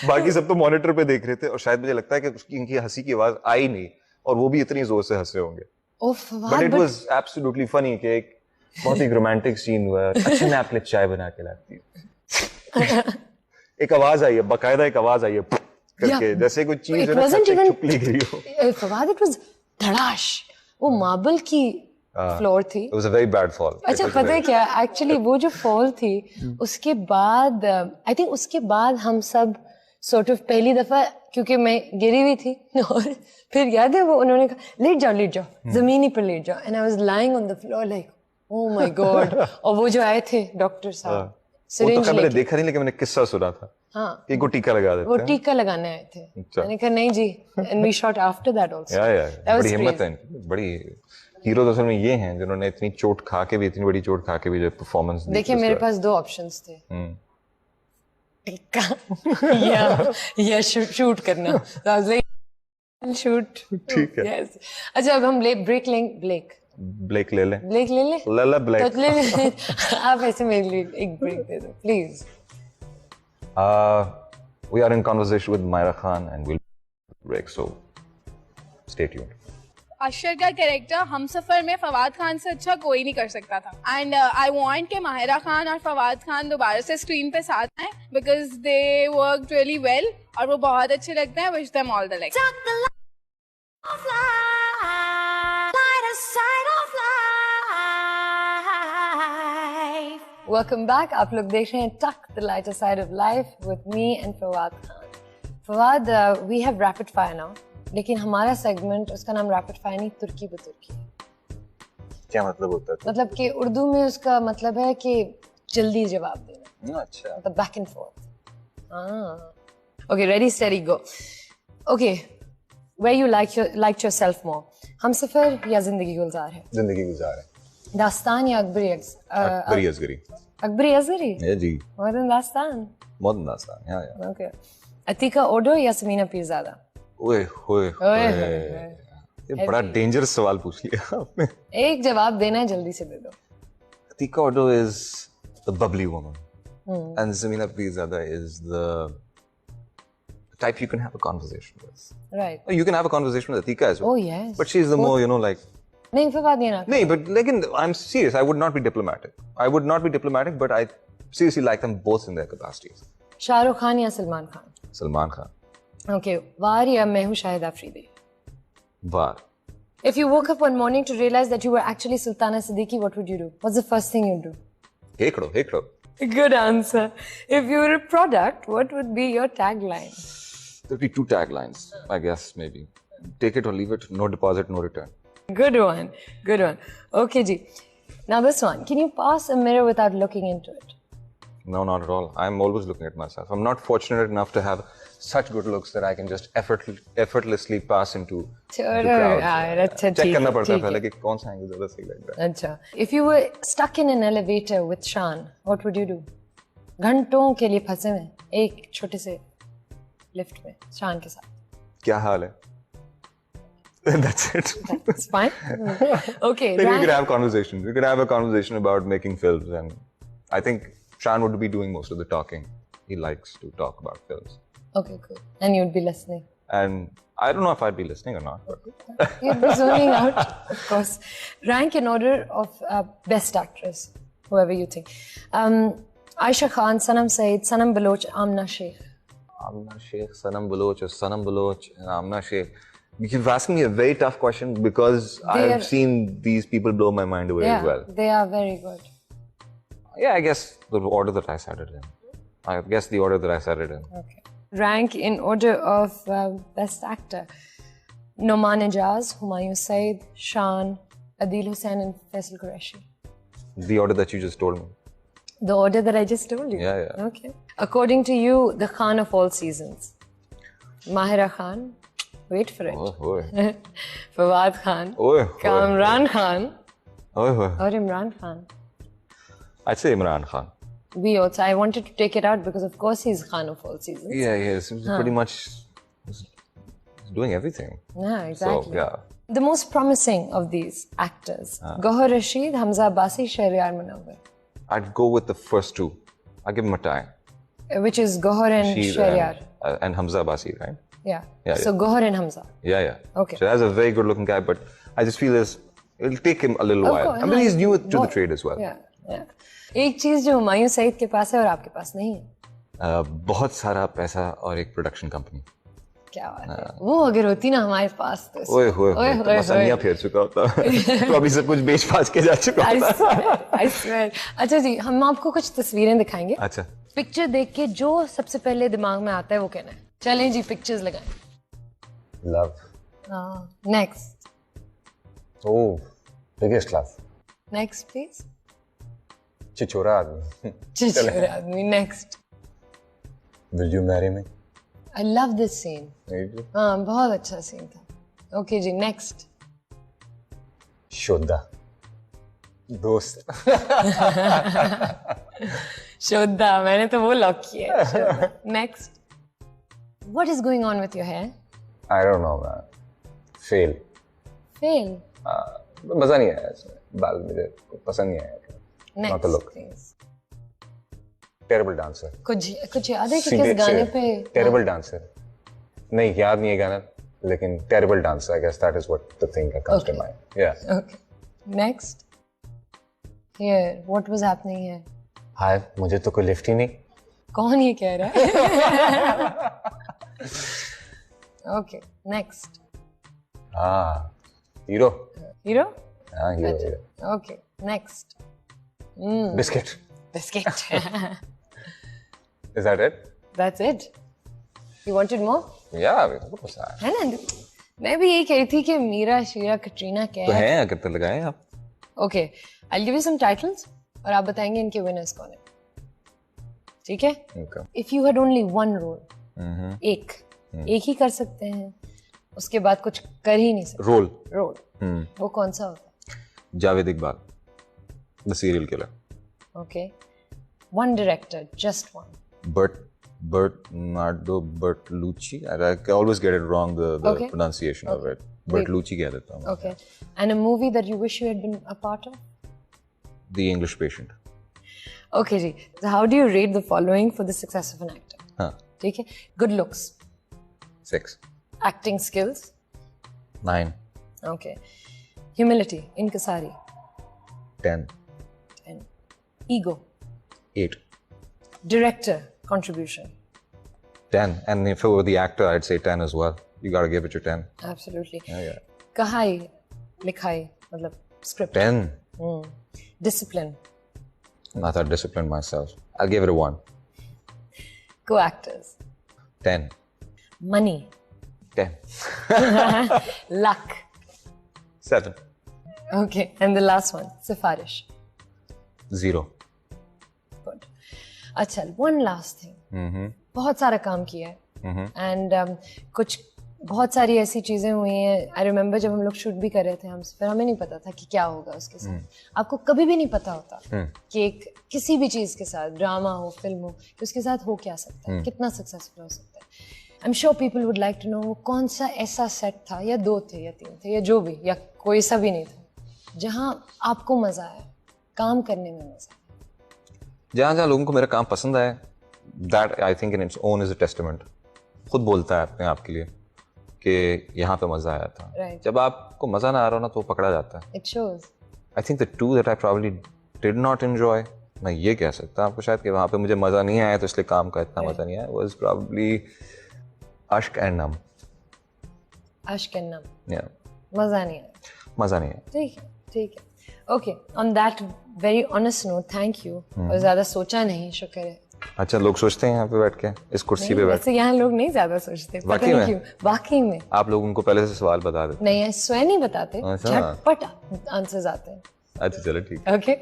बाकी सब तो मॉनिटर पे देख रहे थे, और शायद मुझे लगता है कि इनकी हंसी की आवाज आई नहीं, और वो भी इतनी जोर से हंसे होंगे। Oh, Fawad, But it was absolutely funny कि एक बहुत ही रोमांटिक सीन हुआ, अच्छा मैं आपके लिए चाय बना के लाती हूँ। एक आवाज आई है, बाकायदा एक आवाज आई है करके, जैसे कोई चीज छुप ली गई हो। फवाद, it was धड़ाश, वो मार्बल की फ्लोर थी। It was a very bad fall. अच्छा पता है क्या, एक्चुअली वो जो फॉल थी उसके बाद आई थिंक उसके बाद हम सब सॉर्ट ऑफ पहली दफा, क्योंकि मैं गिरी हुई थी और फिर याद है वो उन्होंने कहा लेट जाओ जमीन ही पर लेट जाओ, and I was lying on the floor like oh my God. और वो जो आए थे डॉक्टर साहब, वो तो मैंने देखा नहीं, लेकिन मैंने किस्सा सुना था। हाँ, एक को टीका लगा देते वो हैं। टीका लगाने आए थे। मैंने कहा नहीं जी, and we shot after that also. बड़ी हिम्मत है, बड़ी हीरो तो असल में ये हैं जिन्होंने इतनी चोट खा के भी, इतनी बड़ी चोट खा के भी जो परफॉर्मेंस दी। देखिए मेरे पास दो ऑप्शंस थे, टीका या शूट करना, तो आई वाज लाइक शूट। ठीक है, यस। अच्छा अब हम ब्रेक लेंगे, ब्रेक ले लें, ब्रेक ले लें, ले ब्रेक तो ले आप ऐसे मेरे लिए एक ब्रेक दे दो please. We are in conversation with Myra Khan and we'll break, so stay tuned. अशर का कैरेक्टर हमसफर में फवाद खान से अच्छा कोई नहीं कर सकता था, एंड आई वांट कि माहिरा खान और फवाद खान दोबारा से स्क्रीन पे साथ आए, because they work really well और वो बहुत अच्छे लगते हैं। Wish them all the luck. Tuck the light of life, lighter side of life. Welcome back. आप लोग देख रहे हैं Tuck the lighter side of life with me and Fawad Khan. Fawad, we have rapid fire now, लेकिन हमारा सेगमेंट उसका नाम rapid fire नहीं, तुर्की बतुर्की। क्या मतलब होता है? मतलब कि उर्दू में उसका मतलब है कि जल्दी जवाब देना। अच्छा, मतलब back and forth. Okay, ready steady go. Okay, where you like yourself more, Humsafar या जिंदगी गुलजार है? जिंदगी गुजार है। दास्तान या अकबरी असगरी? अकबरी असगरी जी, more than दास्तान। दास्तान, या ओके, अतीका ओडो या समीना पीरजादा? ओए होए, ये बड़ा डेंजरस सवाल पूछ लिया आपने। एक जवाब देना है, जल्दी से दे दो। Atika Odo is the bubbly woman, and Zamina Pirzada is the type you can have a conversation with. Right. You can have a conversation with Atika as well. Oh, yes. But she's the more, you know, like. नहीं फिर बात नहीं ना. No, but like, I'm serious. I would not be diplomatic. But I seriously like them both in their capacities. Shahrukh Khan या Salman Khan? Salman Khan. Okay. वार या मैं हूँ Shahid Afridi? Var. If you woke up one morning to realize that you were actually Sultana Siddiqui, what would you do? What's the first thing you'd do? Hey karo. Good answer. If you were a product, what would be your tagline? There'd be 2 taglines, I guess, maybe. Take it or leave it. No deposit, no return. Good one. Okay, ji. Now this one. Can you pass a mirror without looking into it? No, not at all. I'm always looking at myself. I'm not fortunate enough to have such good looks that I can just effortlessly pass into the crowd. अच्छा, Check करना पड़ता है ठीक है. पहले कि कौन सा angle ज़्यादा सही लग रहा है. अच्छा. If you were stuck in an elevator with Shan, what would you do? घंटों के लिए फंसे हैं एक छोटे से लिफ्ट में शान के साथ. क्या हाल है? That's it. That's fine. Okay. Then we Rank- could have conversations. We could have a conversation about making films, and I think Shan would be doing most of the talking. He likes to talk about films, Okay, cool. And you'd be listening. and I don't know if I'd be listening or not. But You'd be zoning out, of course. Rank in order of best actress, whoever you think. Aisha Khan, Sanam Saeed, Sanam Baloch, Amna Sheikh. Amna Sheikh, Sanam Baloch, or Sanam Baloch, and Amna Sheikh. You've asked me a very tough question because I've seen these people blow my mind away as well. They are very good. Yeah, I guess the order that I said it in. Okay. Rank in order of best actor. Noman Ijaz, Humayun Saeed, Shan, Adil Hussain and Faisal Qureshi. The order that you just told me. The order that I just told you? Yeah. Okay. According to you, the Khan of all seasons. Mahira Khan, wait for it. Oy. Fawad Khan, Oy. Kamran Khan, Oy. or Imran Khan. I'd say Imran Khan. I wanted to take it out because of course he's Khan of all seasons. Yeah, he's pretty much he's doing everything. Yeah, exactly. So, yeah. The most promising of these actors, Gohar Rashid, Hamza Abbasi, Shahryar Munawwar. I'd go with the first 2. I'd give him a tie. Which is Gohar and She's, Shahryar. and Hamza Abbasi, right? Yeah. Yeah, So Gohar and Hamza. Yeah. Okay. So that's a very good looking guy, but I just feel it'll take him a little Of while. course, I mean, he's new to the What? trade as well. Yeah. एक चीज जो हुमायूं सईद के पास है और आपके पास नहीं है. बहुत सारा पैसा और एक प्रोडक्शन कंपनी. क्या बात है. वो अगर होती ना हमारे पास तो ओए होए तो बस अन्या फेर चुका होता. तो अभी सब कुछ बेच फाच के जा चुका होता. I swear. अच्छा जी, हम आपको कुछ तस्वीरें दिखाएंगे. अच्छा. पिक्चर देख के जो सबसे पहले दिमाग में आता है वो कहना है. चलें जी, पिक्चर्स लगाएं. Love. Next. Oh, biggest love. Next please. चिचोरा आदमी. चिचोरा आदमी. Next. Will you marry me? I love this scene. हाँ, बहुत अच्छा सीन था. ओके जी, नेक्स्ट. शोधा. दोस्त. शोधा, मैंने तो वो लॉक किया है. Next. What is going on with your hair? I don't know, man. Fail. Fail. मजा नहीं आया इसमें. बाल मुझे पसंद नहीं आया. Next, Not the look. please. Terrible dancer. कुछ याद है कि किस गाने पे? Terrible dancer. नहीं, याद नहीं है गाना, लेकिन terrible dancer. I guess that is what the thing that comes to mind. Yeah. Okay. Next. Here, what was happening here? हाय, मुझे तो कोई लिफ्ट ही नहीं. कौन ये कह रहा है? Okay. Next. हाँ, हीरो. Hero? हाँ, hero. Okay. Next. Biscuit. Biscuit. Is that it? That's it. You wanted more? Yeah, मेरे को पता है. है ना? मैं भी यही कह रही थी कि मीरा, शीरा, कटरीना तो कैफ. हैं कितने लगाए आप? Okay. I'll give you some titles और आप बताएंगे इनके winners कौन है. ठीक है? Okay. If you had only one role, एक ही कर सकते हैं. उसके बाद कुछ कर ही नहीं सकते. रोल. वो कौन सा होता है? Javed Iqbal. The serial killer. Okay. One director, just one. Bernardo Bertolucci. I always get it wrong, the Okay. pronunciation of it. Bertolucci कह देता हूँ. Okay. And a movie that you wish you had been a part of? The English Patient. Okay ji. So how do you rate the following for the success of an actor? हाँ. ठीक है. Good looks. 6. Acting skills? 9. Okay. Humility, inkisari? 10. 10. Ego? 8. Director, contribution? 10. And if it were the actor, I'd say 10 as well. You gotta give it your 10. Absolutely. Yeah. Kahai, likhai, matlab script? 10. Discipline? Not that disciplined myself. I'll give it a 1. Co-actors? 10. Money? 10. Luck? 7. Okay. And the last one, sifarish? 0. Good. अच्छा, one last thing. बहुत सारा काम किया है and कुछ बहुत सारी ऐसी चीजें हुई हैं. आई रिमेम्बर जब हम लोग शूट भी कर रहे थे हमसे, फिर हमें नहीं पता था कि क्या होगा उसके साथ. आपको कभी भी नहीं पता होता कि एक किसी भी चीज के साथ, ड्रामा हो, फिल्म हो, कि उसके साथ हो क्या सकता है, कितना सक्सेसफुल हो सकता है. I am sure people would like to know वो कौन सा ऐसा सेट था, या 2 थे या 3 थे या जो भी, या कोई सा भी नहीं था, जहाँ आपको मजा आया, काम करने में मजा आया. जहाँ जहाँ लोगों को मेरा काम पसंद आया, that I think in its own is a testament. खुद बोलता है अपने आप के लिए कि यहाँ पे मजा आया था. Right. जब आपको मजा ना आ रहा हो ना तो वो पकड़ा जाता है. It shows. I think the 2 that I probably did not enjoy, मैं ये कह सकता हूँ आपको शायद कि वहाँ पे मुझे मजा नहीं आया तो इसलिए काम का इतना मजा नहीं आया, was probably Ashk and Num. Ashk and Num. Yeah. मजा नहीं आया. मजा नहीं आया. ठीक है, ठीक है. Okay, on that very honest note, thank you. और ज्यादा सोचा नहीं, शुक्र है. अच्छा, लोग सोचते हैं यहाँ पे बैठ के, इस कुर्सी पे बैठ वैसे यहाँ लोग नहीं ज्यादा सोचते. पता वाकई नहीं में? क्यों. वाकई में. आप लोग उनको पहले से सवाल बता देते. नहीं, स्वयं नहीं बताते, अच्छा। झटपट आंसर्स आते हैं. अच्छा चलो ठीक है. ओके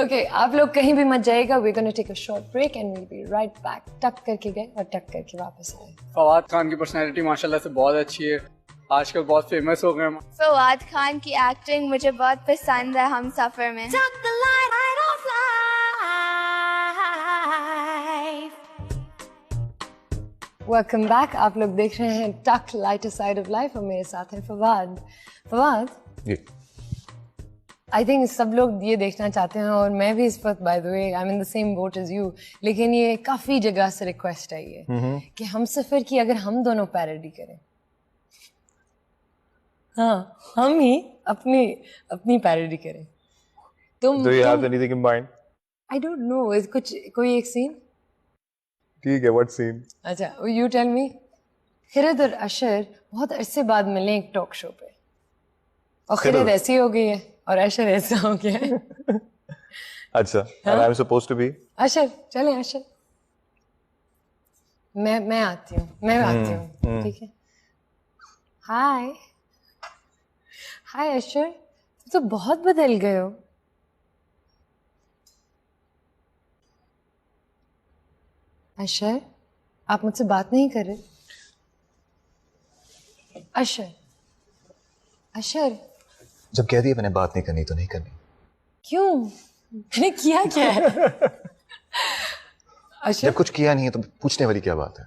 ओके, आप लोग कहीं भी मत जाइएगा. We gonna take a short break and we'll be right back. Tuck करके गए और टक करके वापस आए. फवाद खान की पर्सनैलिटी माशाल्लाह से बहुत अच्छी है, आजकल बहुत फेमस हो गए. फवाद खान की एक्टिंग मुझे बहुत पसंद है हम सफर में. Tuck the light of life. Welcome back. आप लोग देख रहे हैं टक लाइटर साइड ऑफ लाइफ और मेरे साथ है फवाद. फवाद, जी. आई थिंक सब लोग ये देखना चाहते हैं और मैं भी इस वक्त, by the way, I am in the same boat as you. लेकिन ये काफी जगह से रिक्वेस्ट आई है कि हम सफर की अगर हम दोनों पैरोडी करें. हाँ, हम ही अपनी पैरोडी करें. Do you have anything in mind? I don't know, कुछ कोई एक सीन. ठीक है, what scene? अच्छा, यू टेल मी. खिरद और अशर बहुत अरसे बाद मिले एक टॉक शो पे, और खिरद ऐसी हो गई है और अशर ऐसा हो गया है. अच्छा, and I'm supposed to be? अशर, चले अशर. मैं आती हूँ. ठीक है. हाय हाय अशर, तुम तो बहुत बदल गए हो. अशर, आप मुझसे बात नहीं कर रहे. अशर, अशर. जब कह दिया मैंने बात नहीं करनी तो नहीं करनी. क्यों? मैंने किया क्या है? अशर, जब कुछ किया नहीं है तो पूछने वाली क्या बात है?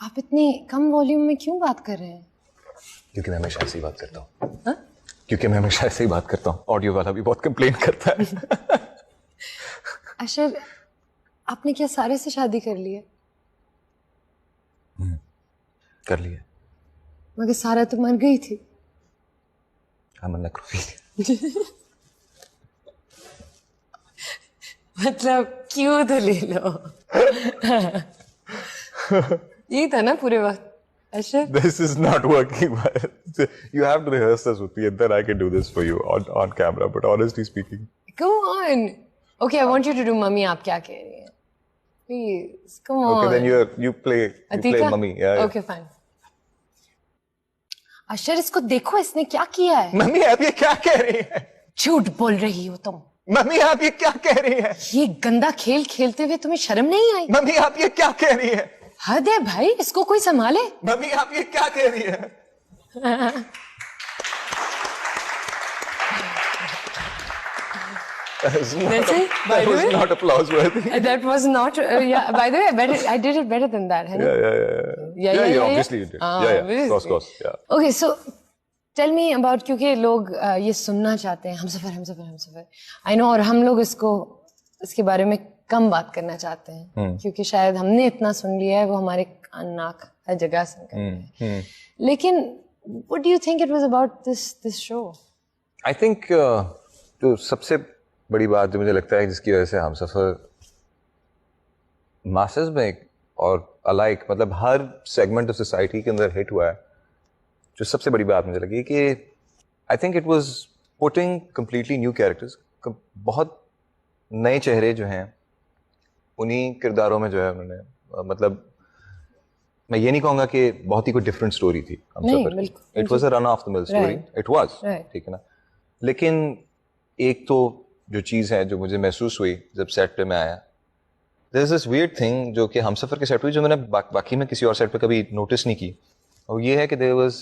आप इतनी कम वॉल्यूम में क्यों बात कर रहे हैं? क्योंकि मैं हमेशा ऐसे ही बात करता हूँ. क्योंकि मैं हमेशा ऐसे ही बात करता हूँ. ऑडियो वाला भी बहुत कंप्लेन करता है. अशर, आपने क्या सारे से शादी कर ली है? कर लिया. मगर सारा तो मर गई थी. I'm a necrophiliac. मतलब क्यों तो ले लो. यही था ना पूरे वक्त. अशर, This is not working. You have to rehearse this with me and then I can do this for you on camera. But honestly speaking, come on. Okay, I want you to do mummy. आप क्या कह रही हैं? Please, come on. okay, then you play mummy. Yeah. Okay, fine. अशर, इसको देखो, इसने क्या किया है. मम्मी आप ये क्या कह रही हैं? झूठ बोल रही हो तुम. मम्मी आप ये क्या कह रही हैं? ये गंदा खेल खेलते हुए तुम्हें शर्म नहीं आई? मम्मी आप ये क्या कह रही हैं? हद है भाई, इसको कोई संभाले. मम्मी आप ये क्या कह रही हैं? That was not applause worthy. That was not. Yeah. By the way, I did it better than that. Yeah. Obviously you did. Yeah. Of course. Yeah. Okay, so tell me about, क्योंकि लोग ये सुनना चाहते हैं, हम सफर. I know, और हम लोग इसके बारे में कम बात करना चाहते हैं क्योंकि शायद हमने इतना सुन लिया है, वो हमारे कान नाक हर जगह सुन करते हैं। लेकिन what do you think it was about this show? I think जो सबसे बड़ी बात जो मुझे लगता है जिसकी वजह से हमसफर मासेस में और अलाइक मतलब हर सेगमेंट ऑफ सोसाइटी के अंदर हिट हुआ है, जो सबसे बड़ी बात मुझे लगी कि I think it was putting completely new characters, बहुत नए चेहरे जो हैं उन्हीं किरदारों में जो है उन्होंने मतलब मैं ये नहीं कहूँगा कि बहुत ही कोई डिफरेंट स्टोरी थी Humsafar, it was a run of the mill story, it was, ठीक है ना। लेकिन एक तो जो चीज़ है जो मुझे महसूस हुई जब सेट पे मैं आया, there is this weird thing जो कि हमसफर के सेट हुई जो मैंने बाकी में किसी और सेट पे कभी नोटिस नहीं की, और ये है कि there was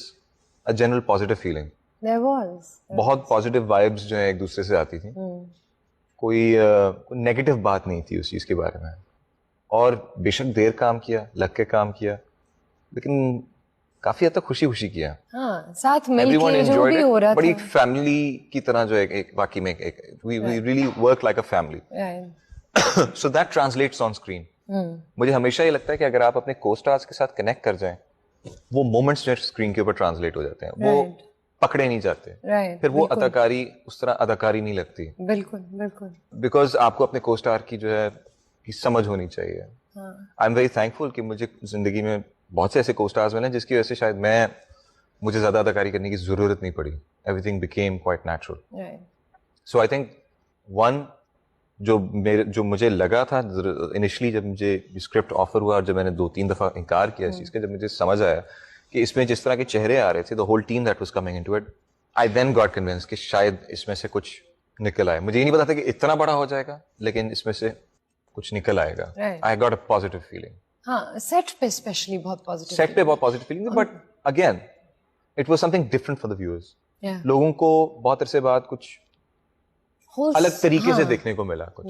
a general positive feeling, बहुत पॉजिटिव वाइब्स जो है एक दूसरे से आती थी, कोई नेगेटिव बात नहीं थी उस चीज़ के बारे में। और बेशक देर काम किया, लग के काम किया, लेकिन काफी हद तक खुशी खुशी किया। हाँ, साथ मिलके जो भी हो रहा था, बड़ी फैमिली की तरह जो एक वाकई में एक we really work like a family. So that translates on screen. मुझे हमेशा ये लगता है कि अगर आप अपने को-स्टार्स के साथ कनेक्ट कर जाएं, वो मोमेंट्स जो स्क्रीन के ऊपर ट्रांसलेट हो जाते हैं, वो पकड़े नहीं जाते, फिर वो अदाकारी उस तरह अदाकारी नहीं लगती। बिल्कुल बिल्कुल, बिकॉज आपको अपने को-स्टार की जो है की समझ होनी चाहिए। आई एम वेरी थैंकफुल कि मुझे जिंदगी में बहुत से ऐसे को-स्टार्स मिले जिसकी वजह से शायद मुझे ज्यादा अदाकारी करने की जरूरत नहीं पड़ी, everything became quite natural. So I think one जो मुझे लगा था इनिशियली जब मुझे स्क्रिप्ट ऑफर हुआ और जब मैंने 2-3 दफा इनकार किया इस चीज का, जब मुझे समझ आया कि इसमें जिस तरह के चेहरे आ रहे थे, the whole team that was coming into it, I then got convinced कि शायद इसमें से कुछ निकल आए। मुझे ये नहीं पता था कि इतना बड़ा हो जाएगा, लेकिन इसमें से कुछ निकल आएगा। I got a positive feeling. हाँ, सेट पे स्पेशली बहुत पॉजिटिव, सेट पे बहुत positive feeling, but again it was something different for the viewers. लोगों को बहुत अरसे बाद कुछ अलग तरीके से देखने को मिला। कुछ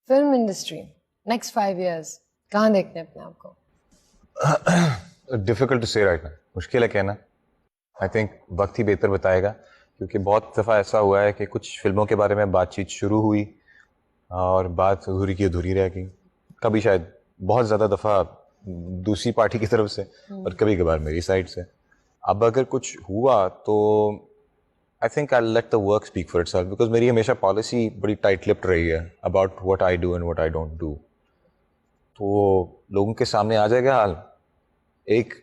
फिल्म इंडस्ट्री नेक्स्ट 5 इयर्स कहाँ देखते हैं अपने आप को? डिफिकल्ट टू से राइट नाउ, मुश्किल है कहना। आई थिंक वक्त ही बेहतर बताएगा, क्योंकि बहुत दफ़ा ऐसा हुआ है कि कुछ फिल्मों के बारे में बातचीत शुरू हुई और बात अधूरी की अधूरी रह गई, कभी शायद बहुत ज़्यादा दफ़ा दूसरी पार्टी की तरफ से और कभी कभार मेरी साइड से। अब अगर कुछ हुआ तो आई think I let the work speak for itself, because मेरी हमेशा पॉलिसी बड़ी टाइट लिप्ड रही है about what I do and what I don't do. तो लोगों के सामने आ जाएगा हाल, एक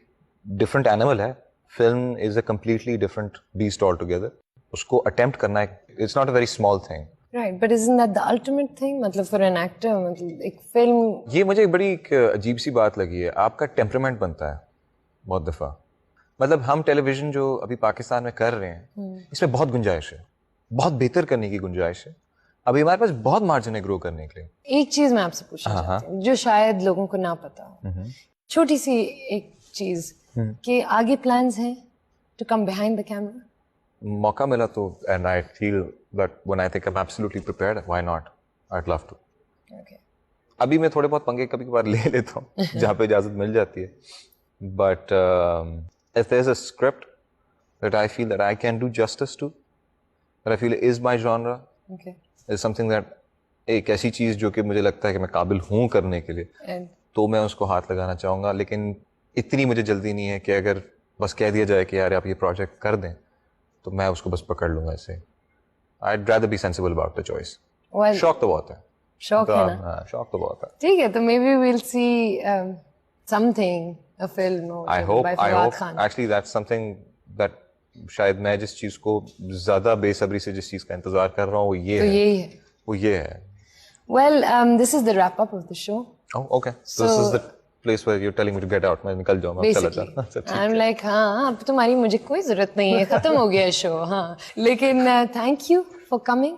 डिफरेंट एनिमल है, film is a completely different beast all together. उसको अटेम्प्ट करना it's not a very small thing, right, but isn't that the ultimate thing? मतलब फॉर एन एक्टर, मतलब एक फिल्म, ये मुझे बड़ी एक अजीब सी बात लगी है, आपका टेम्परामेंट बनता है बहुत दफ़ा। मतलब हम टेलीविजन जो अभी पाकिस्तान में कर रहे हैं, इसमें बहुत गुंजाइश है, बहुत बेहतर करने की गुंजाइश है, अभी हमारे पास बहुत मार्जिन है ग्रो करने के लिए। एक चीज मैं आपसे पूछना चाहती हूँ जो शायद लोगों को ना पता हो, छोटी सी एक चीज, कि आगे प्लान्स हैं to come behind the camera? मौका मिला तो, and I feel that when I think I am absolutely prepared, why not, I would love to. अभी मैं थोड़े बहुत पंगे कभी कभार ले लेता हूँ जहाँ पे इजाजत मिल जाती है, but if there's a script that I feel that I can do justice to, that I feel is my genre, is something that एक ऐसी चीज जो कि मुझे लगता है कि मैं काबिल हूँ करने के लिए, तो मैं उसको हाथ लगाना चाहूँगा। लेकिन इतनी मुझे जल्दी नहीं है कि अगर बस कह दिया जाए कि यार आप ये प्रोजेक्ट कर दें तो मैं उसको बस पकड़ लूँगा ऐसे। I'd rather be sensible about the choice. शौक तो बहुत है, शौक है ना? हाँ, शौक तो बहुत है। ठीक है, तो maybe we'll see something, a film or by Fawad Khan. Actually that's something that शायद मैं जिस चीज को ज्यादा बेसब्री से जिस चीज का इंतजार कर रहा हूँ वो ये है। Well, this is the wrap up of the show. Oh, okay. So this is the place where you're telling me to get out. मैं निकल जाऊँ, मैं चला जाऊँ। I'm like, हाँ, अब तुम्हारी मुझे कोई जरूरत नहीं है, खत्म हो गया शो। हाँ, लेकिन thank you for coming.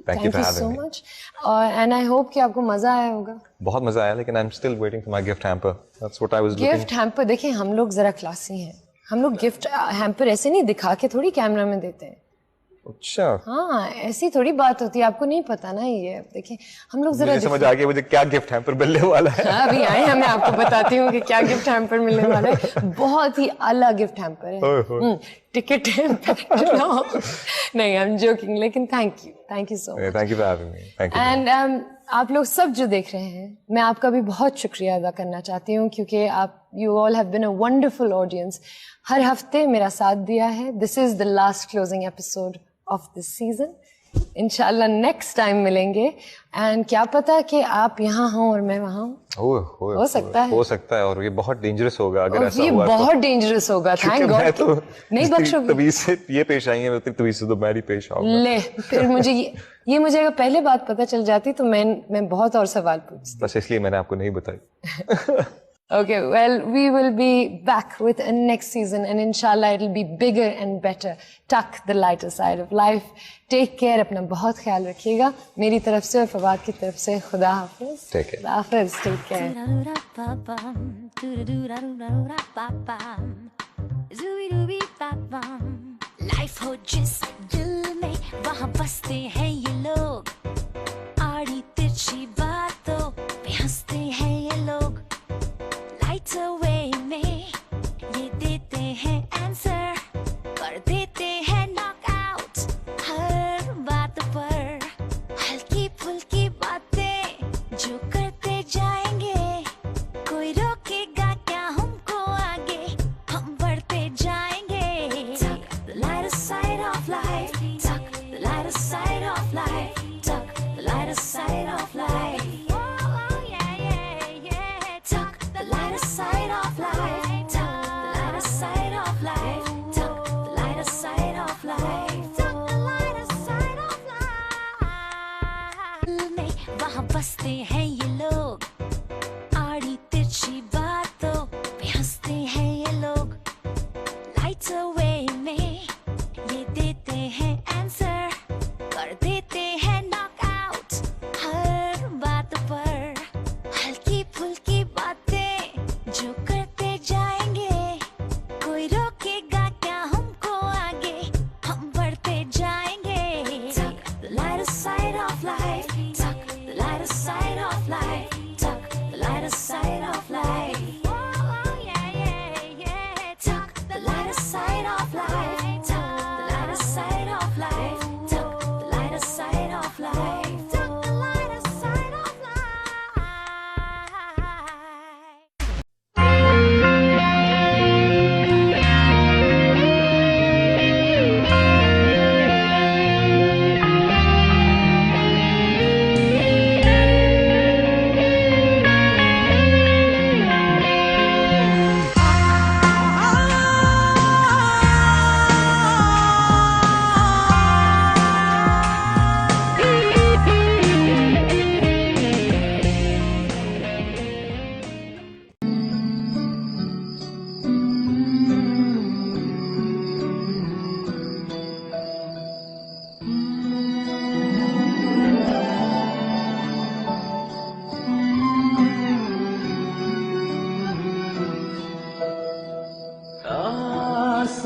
Thank you for having me. so much. And I hope कि आपको मजा आया होगा। बहुत मजा आया, लेकिन I'm still waiting for my gift hamper. That's what I was looking. Gift hamper, देखिए हम लोग जरा क्लासी हैं, हम लोग गिफ्ट हैम्पर ऐसे नहीं दिखा के थोड़ी कैमरा में देते हैं। अच्छा, हाँ, ऐसी थोड़ी बात होती है, आपको नहीं पता ना ये। देखिए हम लोग जरा समझ आ गया मुझे क्या गिफ्ट हैम्पर मिलने वाला है। हाँ, अभी आए हैं, मैं आपको बताती हूँ कि क्या गिफ्ट हैम्पर मिलने वाला है। बहुत ही अलग गिफ्ट हैम्पर है, टिकट है नहीं, आई एम जोकिंग, लेकिन thank you so much. Thank you for having me. Thank you. And आप लोग सब जो देख रहे हैं, मैं आपका भी बहुत शुक्रिया अदा करना चाहती हूँ, क्योंकि आप you all have been a wonderful audience. हर हफ्ते मेरा साथ दिया है। This is the last closing episode of this season. इंशाल्लाह नेक्स्ट टाइम मिलेंगे, एंड क्या पता कि आप यहाँ हों और मैं वहाँ हूँ। हो सकता है, और ये बहुत डेंजरस होगा अगर और ऐसा ये हुआ बहुत डेंजरस होगा। थैंक गॉड तो नहीं बख्शोगे। तभी से ये पेश आई है, मैं तभी से तो मैं ही पेश आऊंगा। ले फिर मुझे ये मुझे अगर पहले बात पता चल जाती तो मैं बहुत और सवाल पूछती। बस इसलिए मैंने आपको नहीं बताई। Okay, well, we will be back with a next season, and inshallah it'll be bigger and better. Tuck the lighter side of life. Take care, अपना बहुत ख्याल रखिएगा। मेरी तरफ से और फवाद की तरफ से खुदा हाफिज। Take care. खुदा हाफिज, take care. लाइफ हो जिस दिल में वहाँ बसते हैं ये लोग, आड़ी तिरछी बातों पे हंसते हैं ये लोग। वे में ये देते हैं आंसर, कर देते हैं नॉकआउट हर बात पर। हल्की फुल्की बातें जो करते जाएंगे, कोई रोकेगा क्या हमको आगे, हम बढ़ते जाएंगे। Tuck the lighter side of life, tuck the lighter side of life, tuck the lighter side of life. Side of life, tuck the lighter side of life, tuck the lighter side of life, tuck the lighter side of life. में वहाँ बसते हैं ये लोग, आड़ी तिरछी बातों पे हंसते हैं ये लोग। Lighter way में ये देते हैं आंसर, कर देते हैं नॉकआउट हर बात पर। हल्की फुल्की जो करते जाएंगे, कोई रोकेगा क्या हमको आगे, हम बढ़ते जाएंगे। Tuck the lighter side of life, tuck the lighter side of life, tuck the lighter side of life. Oh yeah yeah yeah. Tuck the lighter side of life, tuck the lighter side of life, tuck the lighter side of life, tuck the lighter side of life.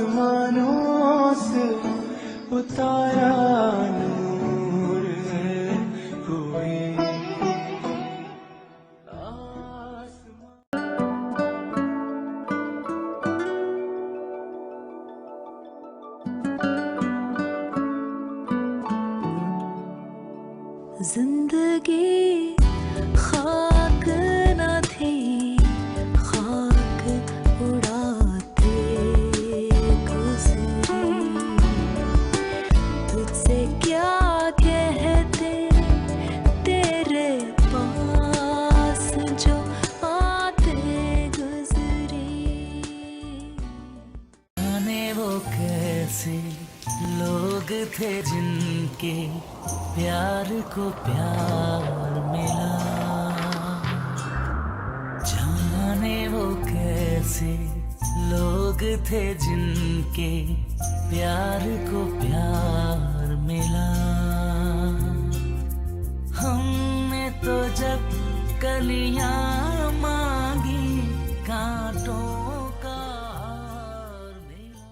आसमानों से उतारा नूर है कोई। जिंदगी खाक न थी, खाक उड़ाते गुजरी। तुझसे क्या कहते तेरे पास जो आते गुजरी। जाने वो कैसे लोग थे जिनके प्यार को प्यार मिला, जाने वो कैसे लोग थे जिनके प्यार को प्यार मिला। हमने तो जब कलियां मांगी, कांटों का हार मिला।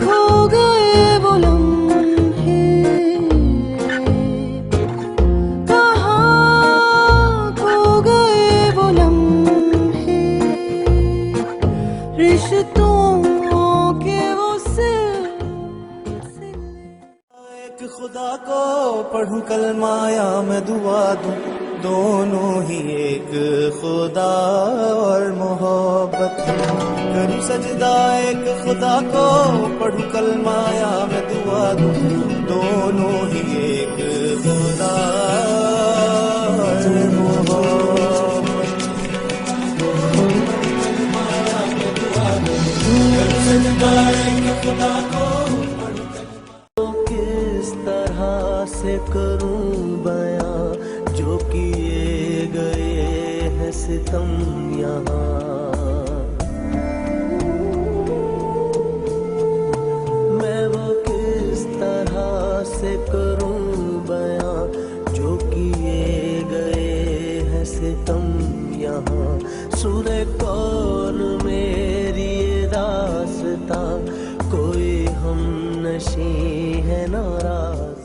खो गए वो लम्हे पढ़ूं कलमा या मैं दुआ दूं, दोनों ही एक खुदा और मोहब्बत। करूं सजदा एक खुदा को, पढ़ूं कलमा या मैं दुआ दूं, दोनों ही एक खुदा और मोहब्बत। करूं सजदा एक खुदा को, किस तरह से करूं बयां जो किए गए हैं सितम यहाँ। मैं वो किस तरह से करूं बयां जो किए गए हैं सितम यहाँ। सूरे कौन मेरी रास्ता, कोई हम नशी है नाराज़दा।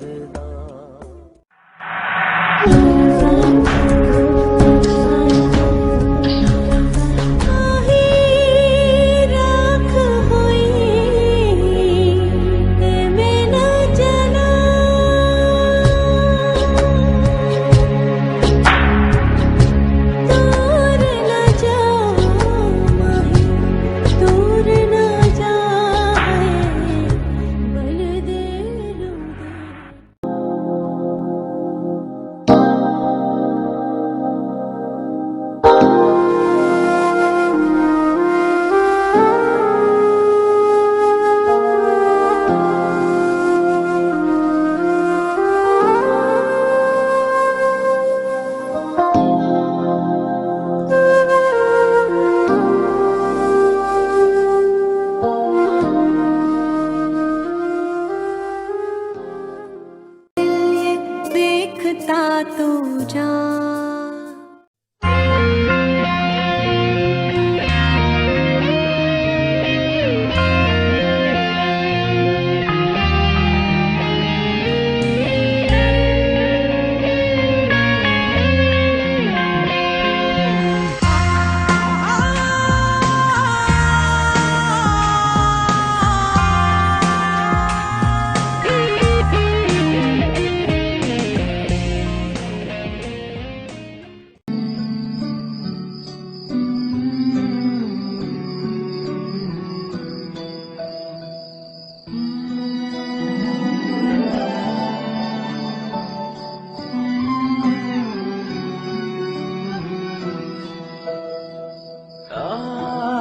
तो जा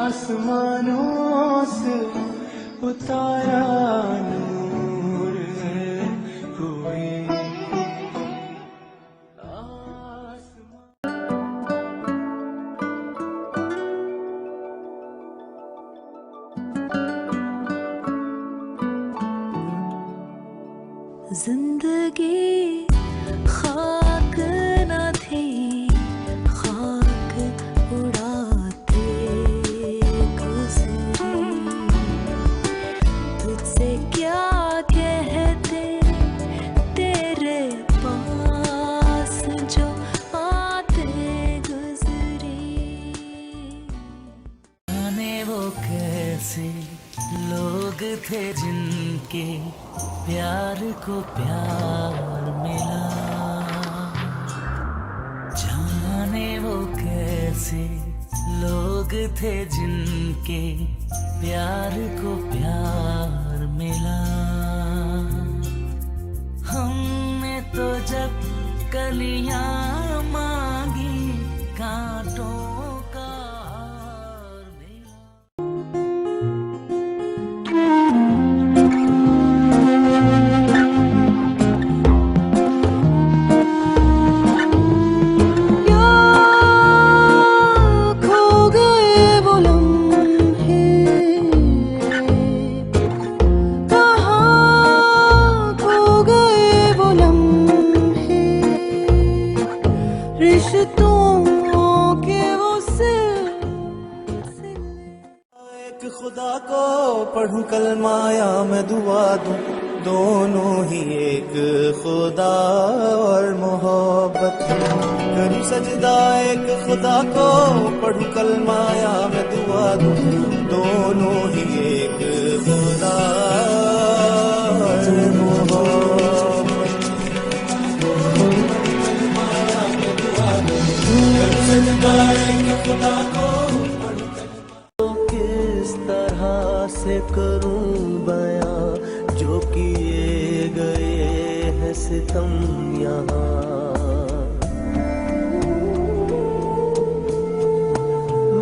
आसमानों से उतारा नूर है कोई। जिंदगी खाक न थी, खाक उड़ाते गुजरी। तुझसे क्या कहते तेरे पास जो आते गुजरी। जाने वो कैसे लोग थे जिनके प्यार को प्यार मिला। जाने वो कैसे लोग थे जिनके प्यार को प्यार मिला। हमने तो जब कलियां मांगी, कांटों का हार मिला। खुदा को पढ़ूं कलमा या मैं दुआ दूं, दोनों ही एक खुदा और मोहब्बत। करूं सजदा एक खुदा को, पढ़ूं कलमा या मैं दुआ दूं, दोनों ही एक खुदा और मोहब्बत। किस तरह से करूं बयां जो किए गए हैं सितम यहाँ।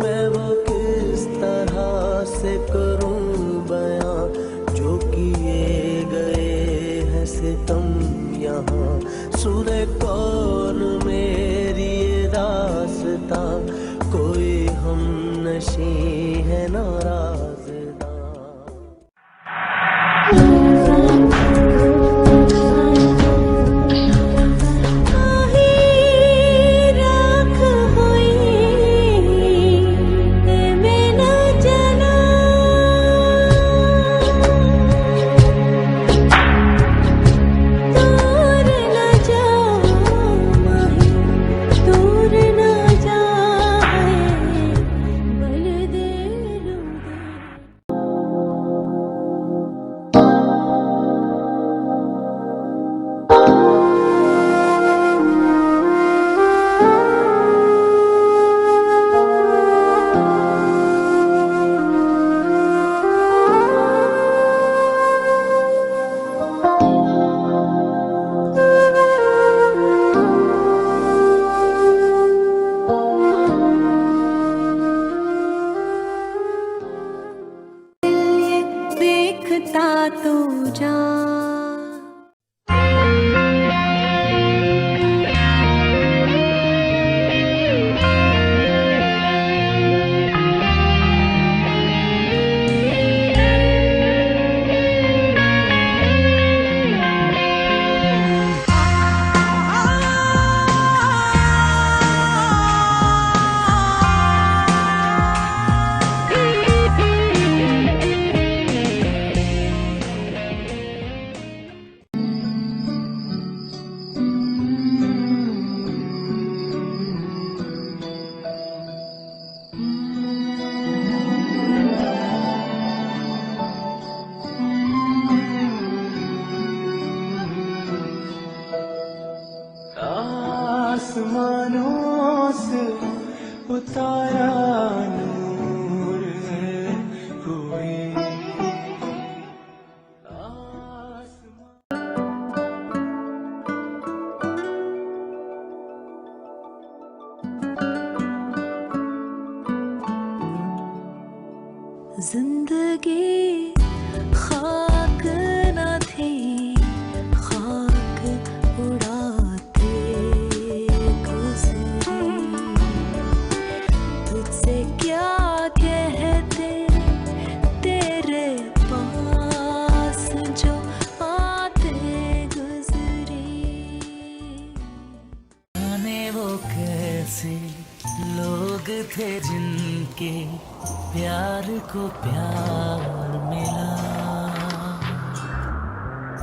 मैं वो किस तरह से करूं बयां जो किए गए हैं सितम यहाँ। सूरे कौन मेरी रास्ता कोई हम नशी है नाराज़दा। देखता तो जा। आसमानों से उतारा नूर है कोई। जिंदगी खाक न थी, खाक उड़ाते गुजरी। तुझसे क्या कहते तेरे पास जो आते गुजरी। जाने वो कैसे लोग थे जिनके प्यार को प्यार मिला।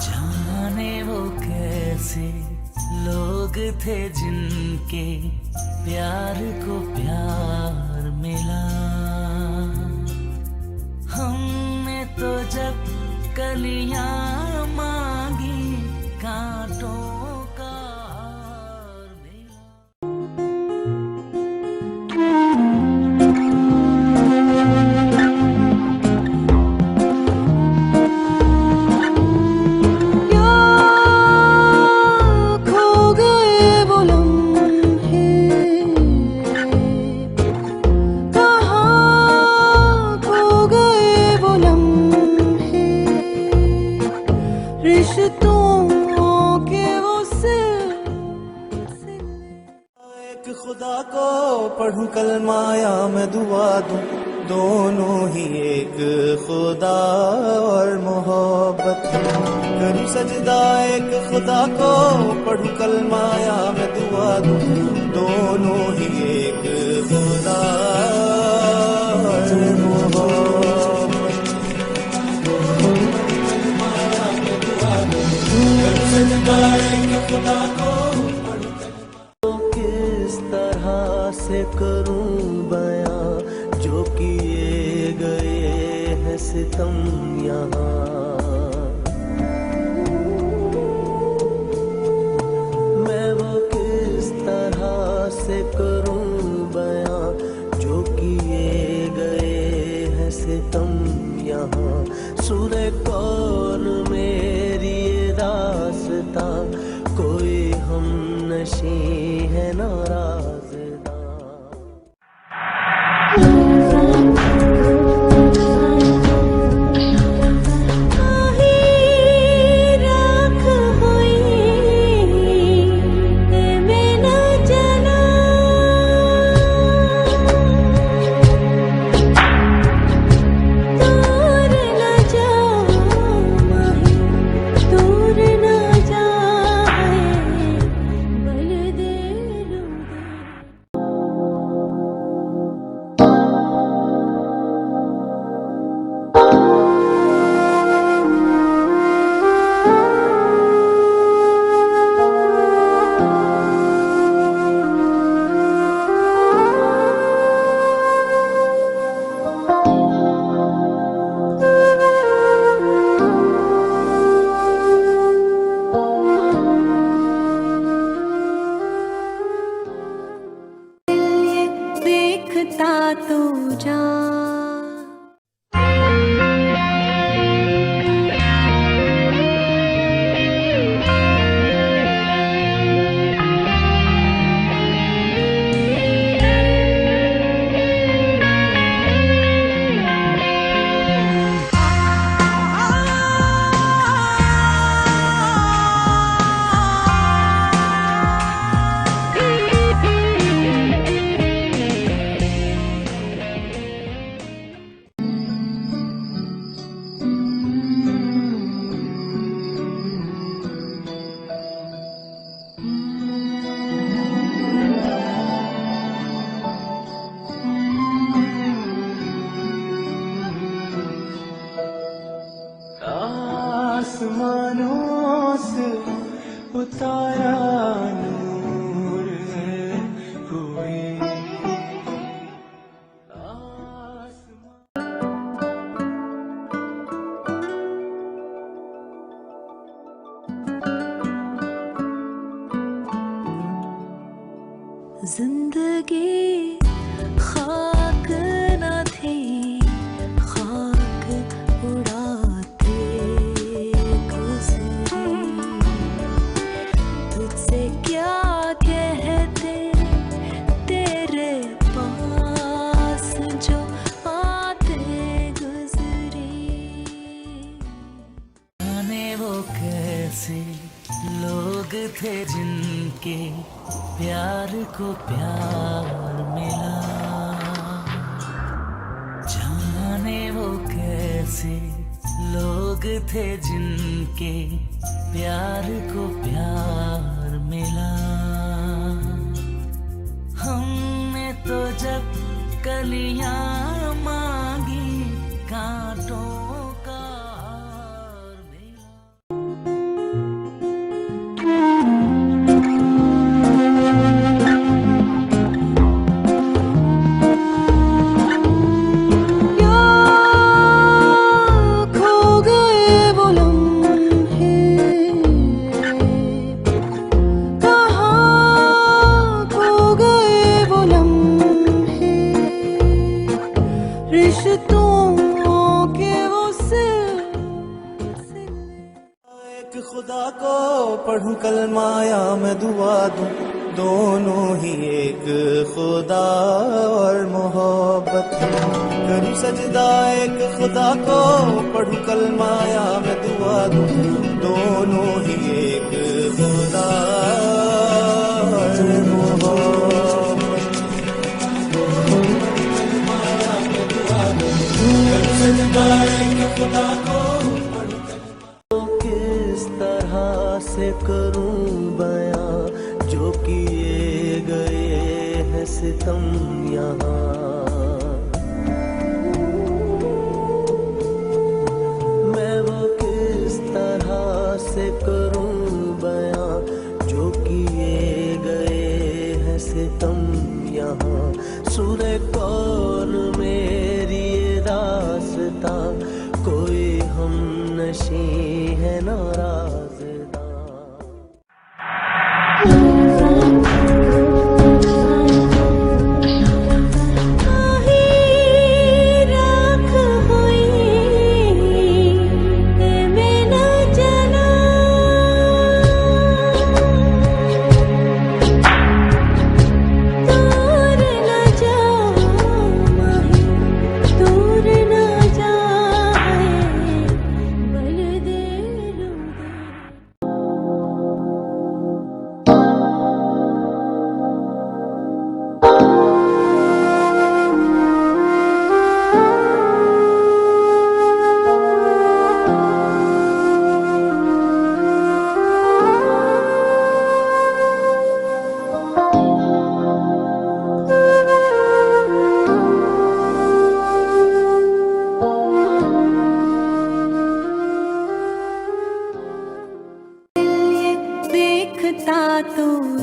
जाने वो कैसे लोग थे जिनके प्यार को प्यार मिला। हमने तो जब कलियां मांगी कांटों का हार मिला। एक खुदा को पढ़ूं कलमा या मैं दुआ दूं, दोनों ही एक खुदा और मोहब्बत। करूं सजदा एक खुदा को पढ़ूं कलमा या मैं दुआ दूं, दोनों ही एक खुदा और मोहब्बत। करूं सजदा एक खुदा को किस तरह से करूं बयां जो किए गए हैं सितम यहाँ। नशी है नाराज़दा। देखता तो जा आसमानों से उतारा नूर हुए जिंदगी खाक न थी, खाक उड़ाते गुजरी। तुझसे क्या कहते तेरे पास जो आते गुजरी। जाने वो कैसे लोग थे जिनके प्यार को प्यार मिला। जाने वो कैसे लोग थे जिनके प्यार को प्यार मिला। हमने तो जब कलियां मांगी कांटों का हार मिला। एक खुदा को पढ़ूं कलमाया मैं दुआ दूं, दोनों ही एक खुदा और मोहब्बत। करूं सजदा एक खुदा को पढ़ूं कलमाया मैं दुआ दूं, दोनों ही एक खुदा और मोहब्बत। करूं सजदा एक खुदा को से करूं बयां जो किए गए हैं सितम यहाँ। मैं वो किस तरह से करूं बयां जो किए गए हैं सितम यहाँ। सूरे कौन मेरी रास्ता कोई हम नशी है नाराज़दा।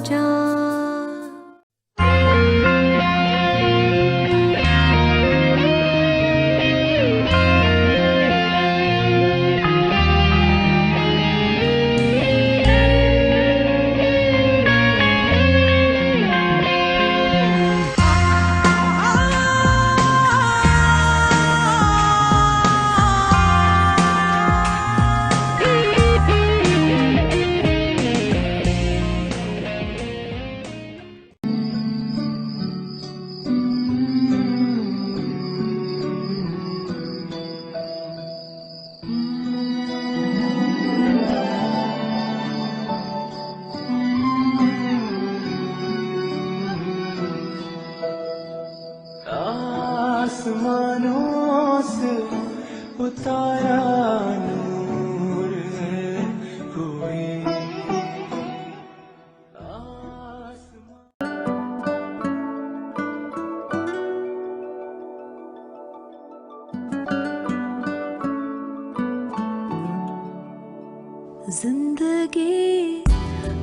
जा। आसमानों से उतारा नूर कोई जिंदगी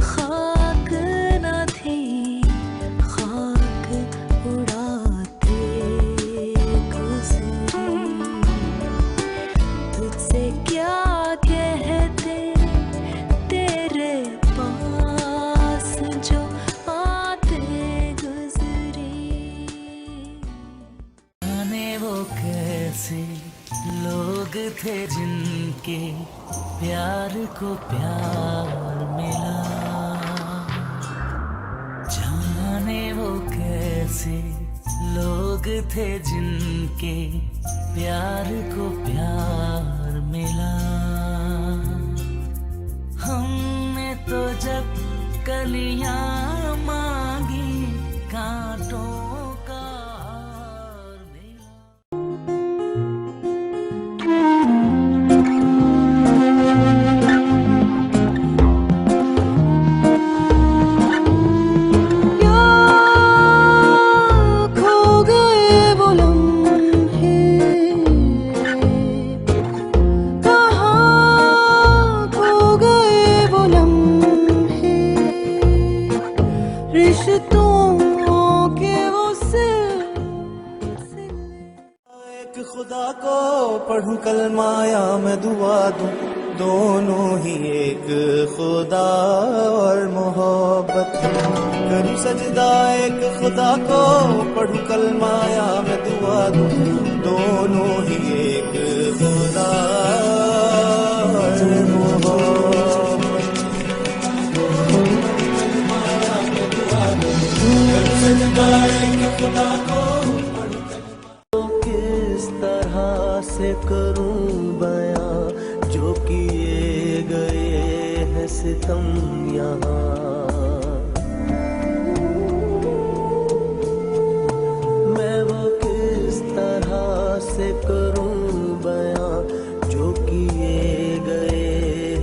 खाक न थी, खाक उड़ाते गुजरी। तुझसे क्या कहते तेरे पास जो आते गुजरी। जाने वो कैसे लोग थे जिनके प्यार को प्यार मिला। जाने वो कैसे लोग थे जिनके प्यार को प्यार मिला। हमने तो जब कलियां मांगी कांटों का हार मिला। एक खुदा को पढ़ूं कलमा या मैं दुआ दूं, दोनों ही एक खुदा और मोहब्बत करूं सजदा। एक खुदा को पढ़ूं कलमा या मैं दुआ दूं, दोनों ही एक खुदा और मोहब्बत करूं सजदा। एक खुदा को किस तरह से करूं बयां जो किए गए हैं सितम यहाँ। मैं वो किस तरह से करूं बयां जो किए गए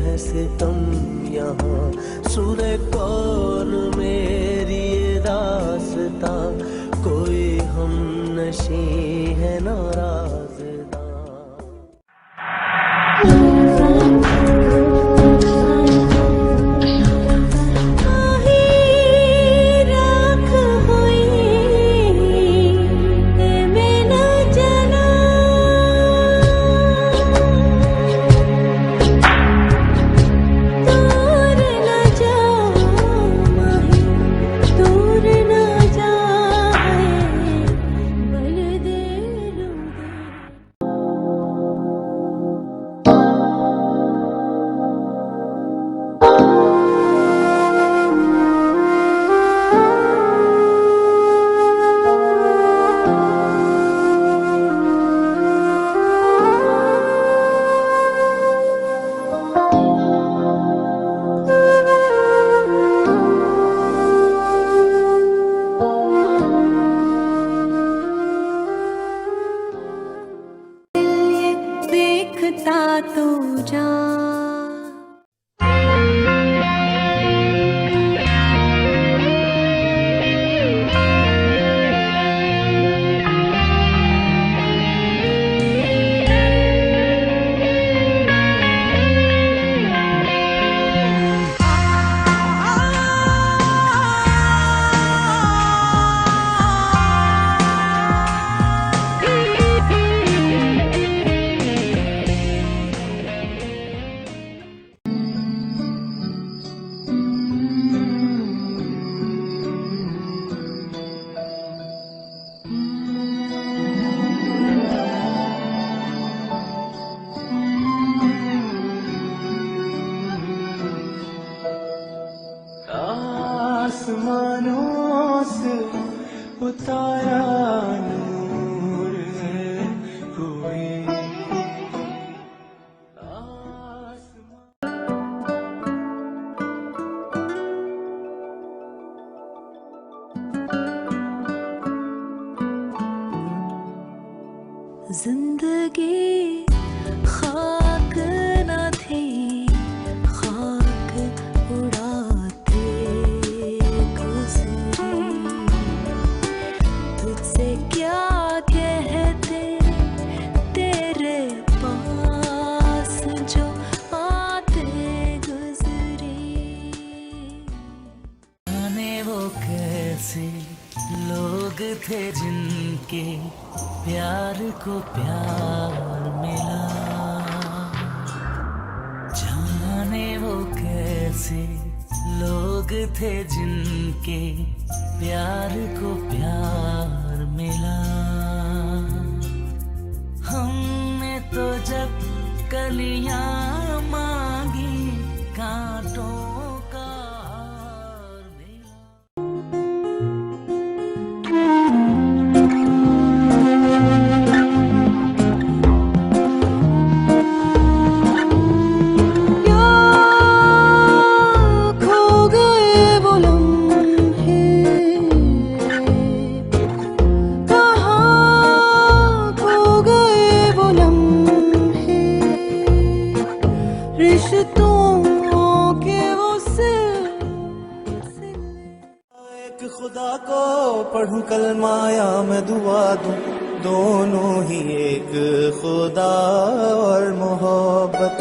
हैं सितम यहाँ। सूरे कौन मेरी दास्तां कोई हम नशी है नाराज़दा। आसमानों से उतारा नूर है कोई। जिंदगी खाक न थी, खाक उड़ाते गुजरी। तुझसे क्या कहते तेरे पास जो आते गुजरी। जाने वो कैसे लोग थे जिनके प्यार को प्यार मिला। जाने वो कैसे लोग थे जिनके प्यार को प्यार मिला। हमने तो जब कलियां मांगी कांटों का हार मिला। एक खुदा को पढ़ूं कलमा या मैं दुआ दूं, दोनों ही एक खुदा और मोहब्बत।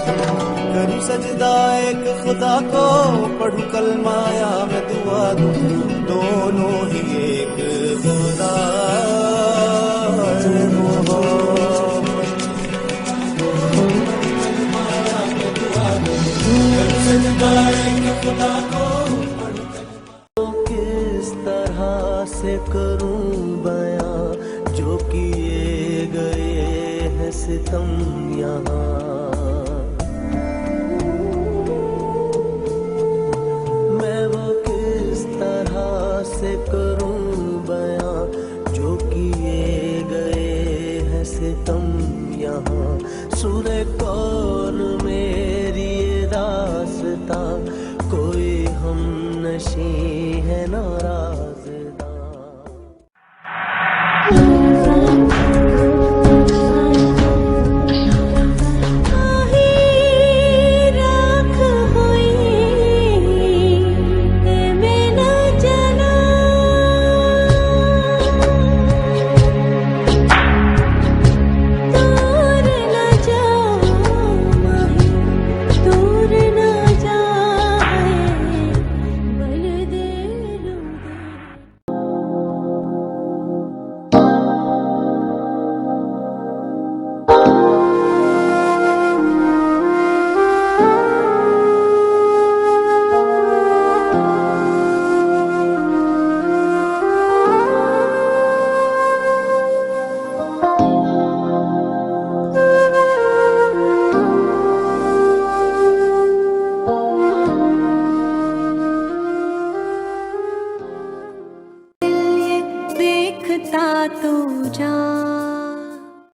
करूं सजदा एक खुदा को पढ़ूं कलमा या मैं दुआ दूं, दोनों ही एक खुदा और मोहब्बत। करूं सजदा एक खुदा को किस तरह से करूं बयां जो किए गए हैं सितम यहाँ। मैं वो किस तरह से करूं बयां जो किए गए हैं सितम यहाँ। सूरे कौन मेरी रास्ता कोई हम नशी है नाराज़दा। देखता तो जा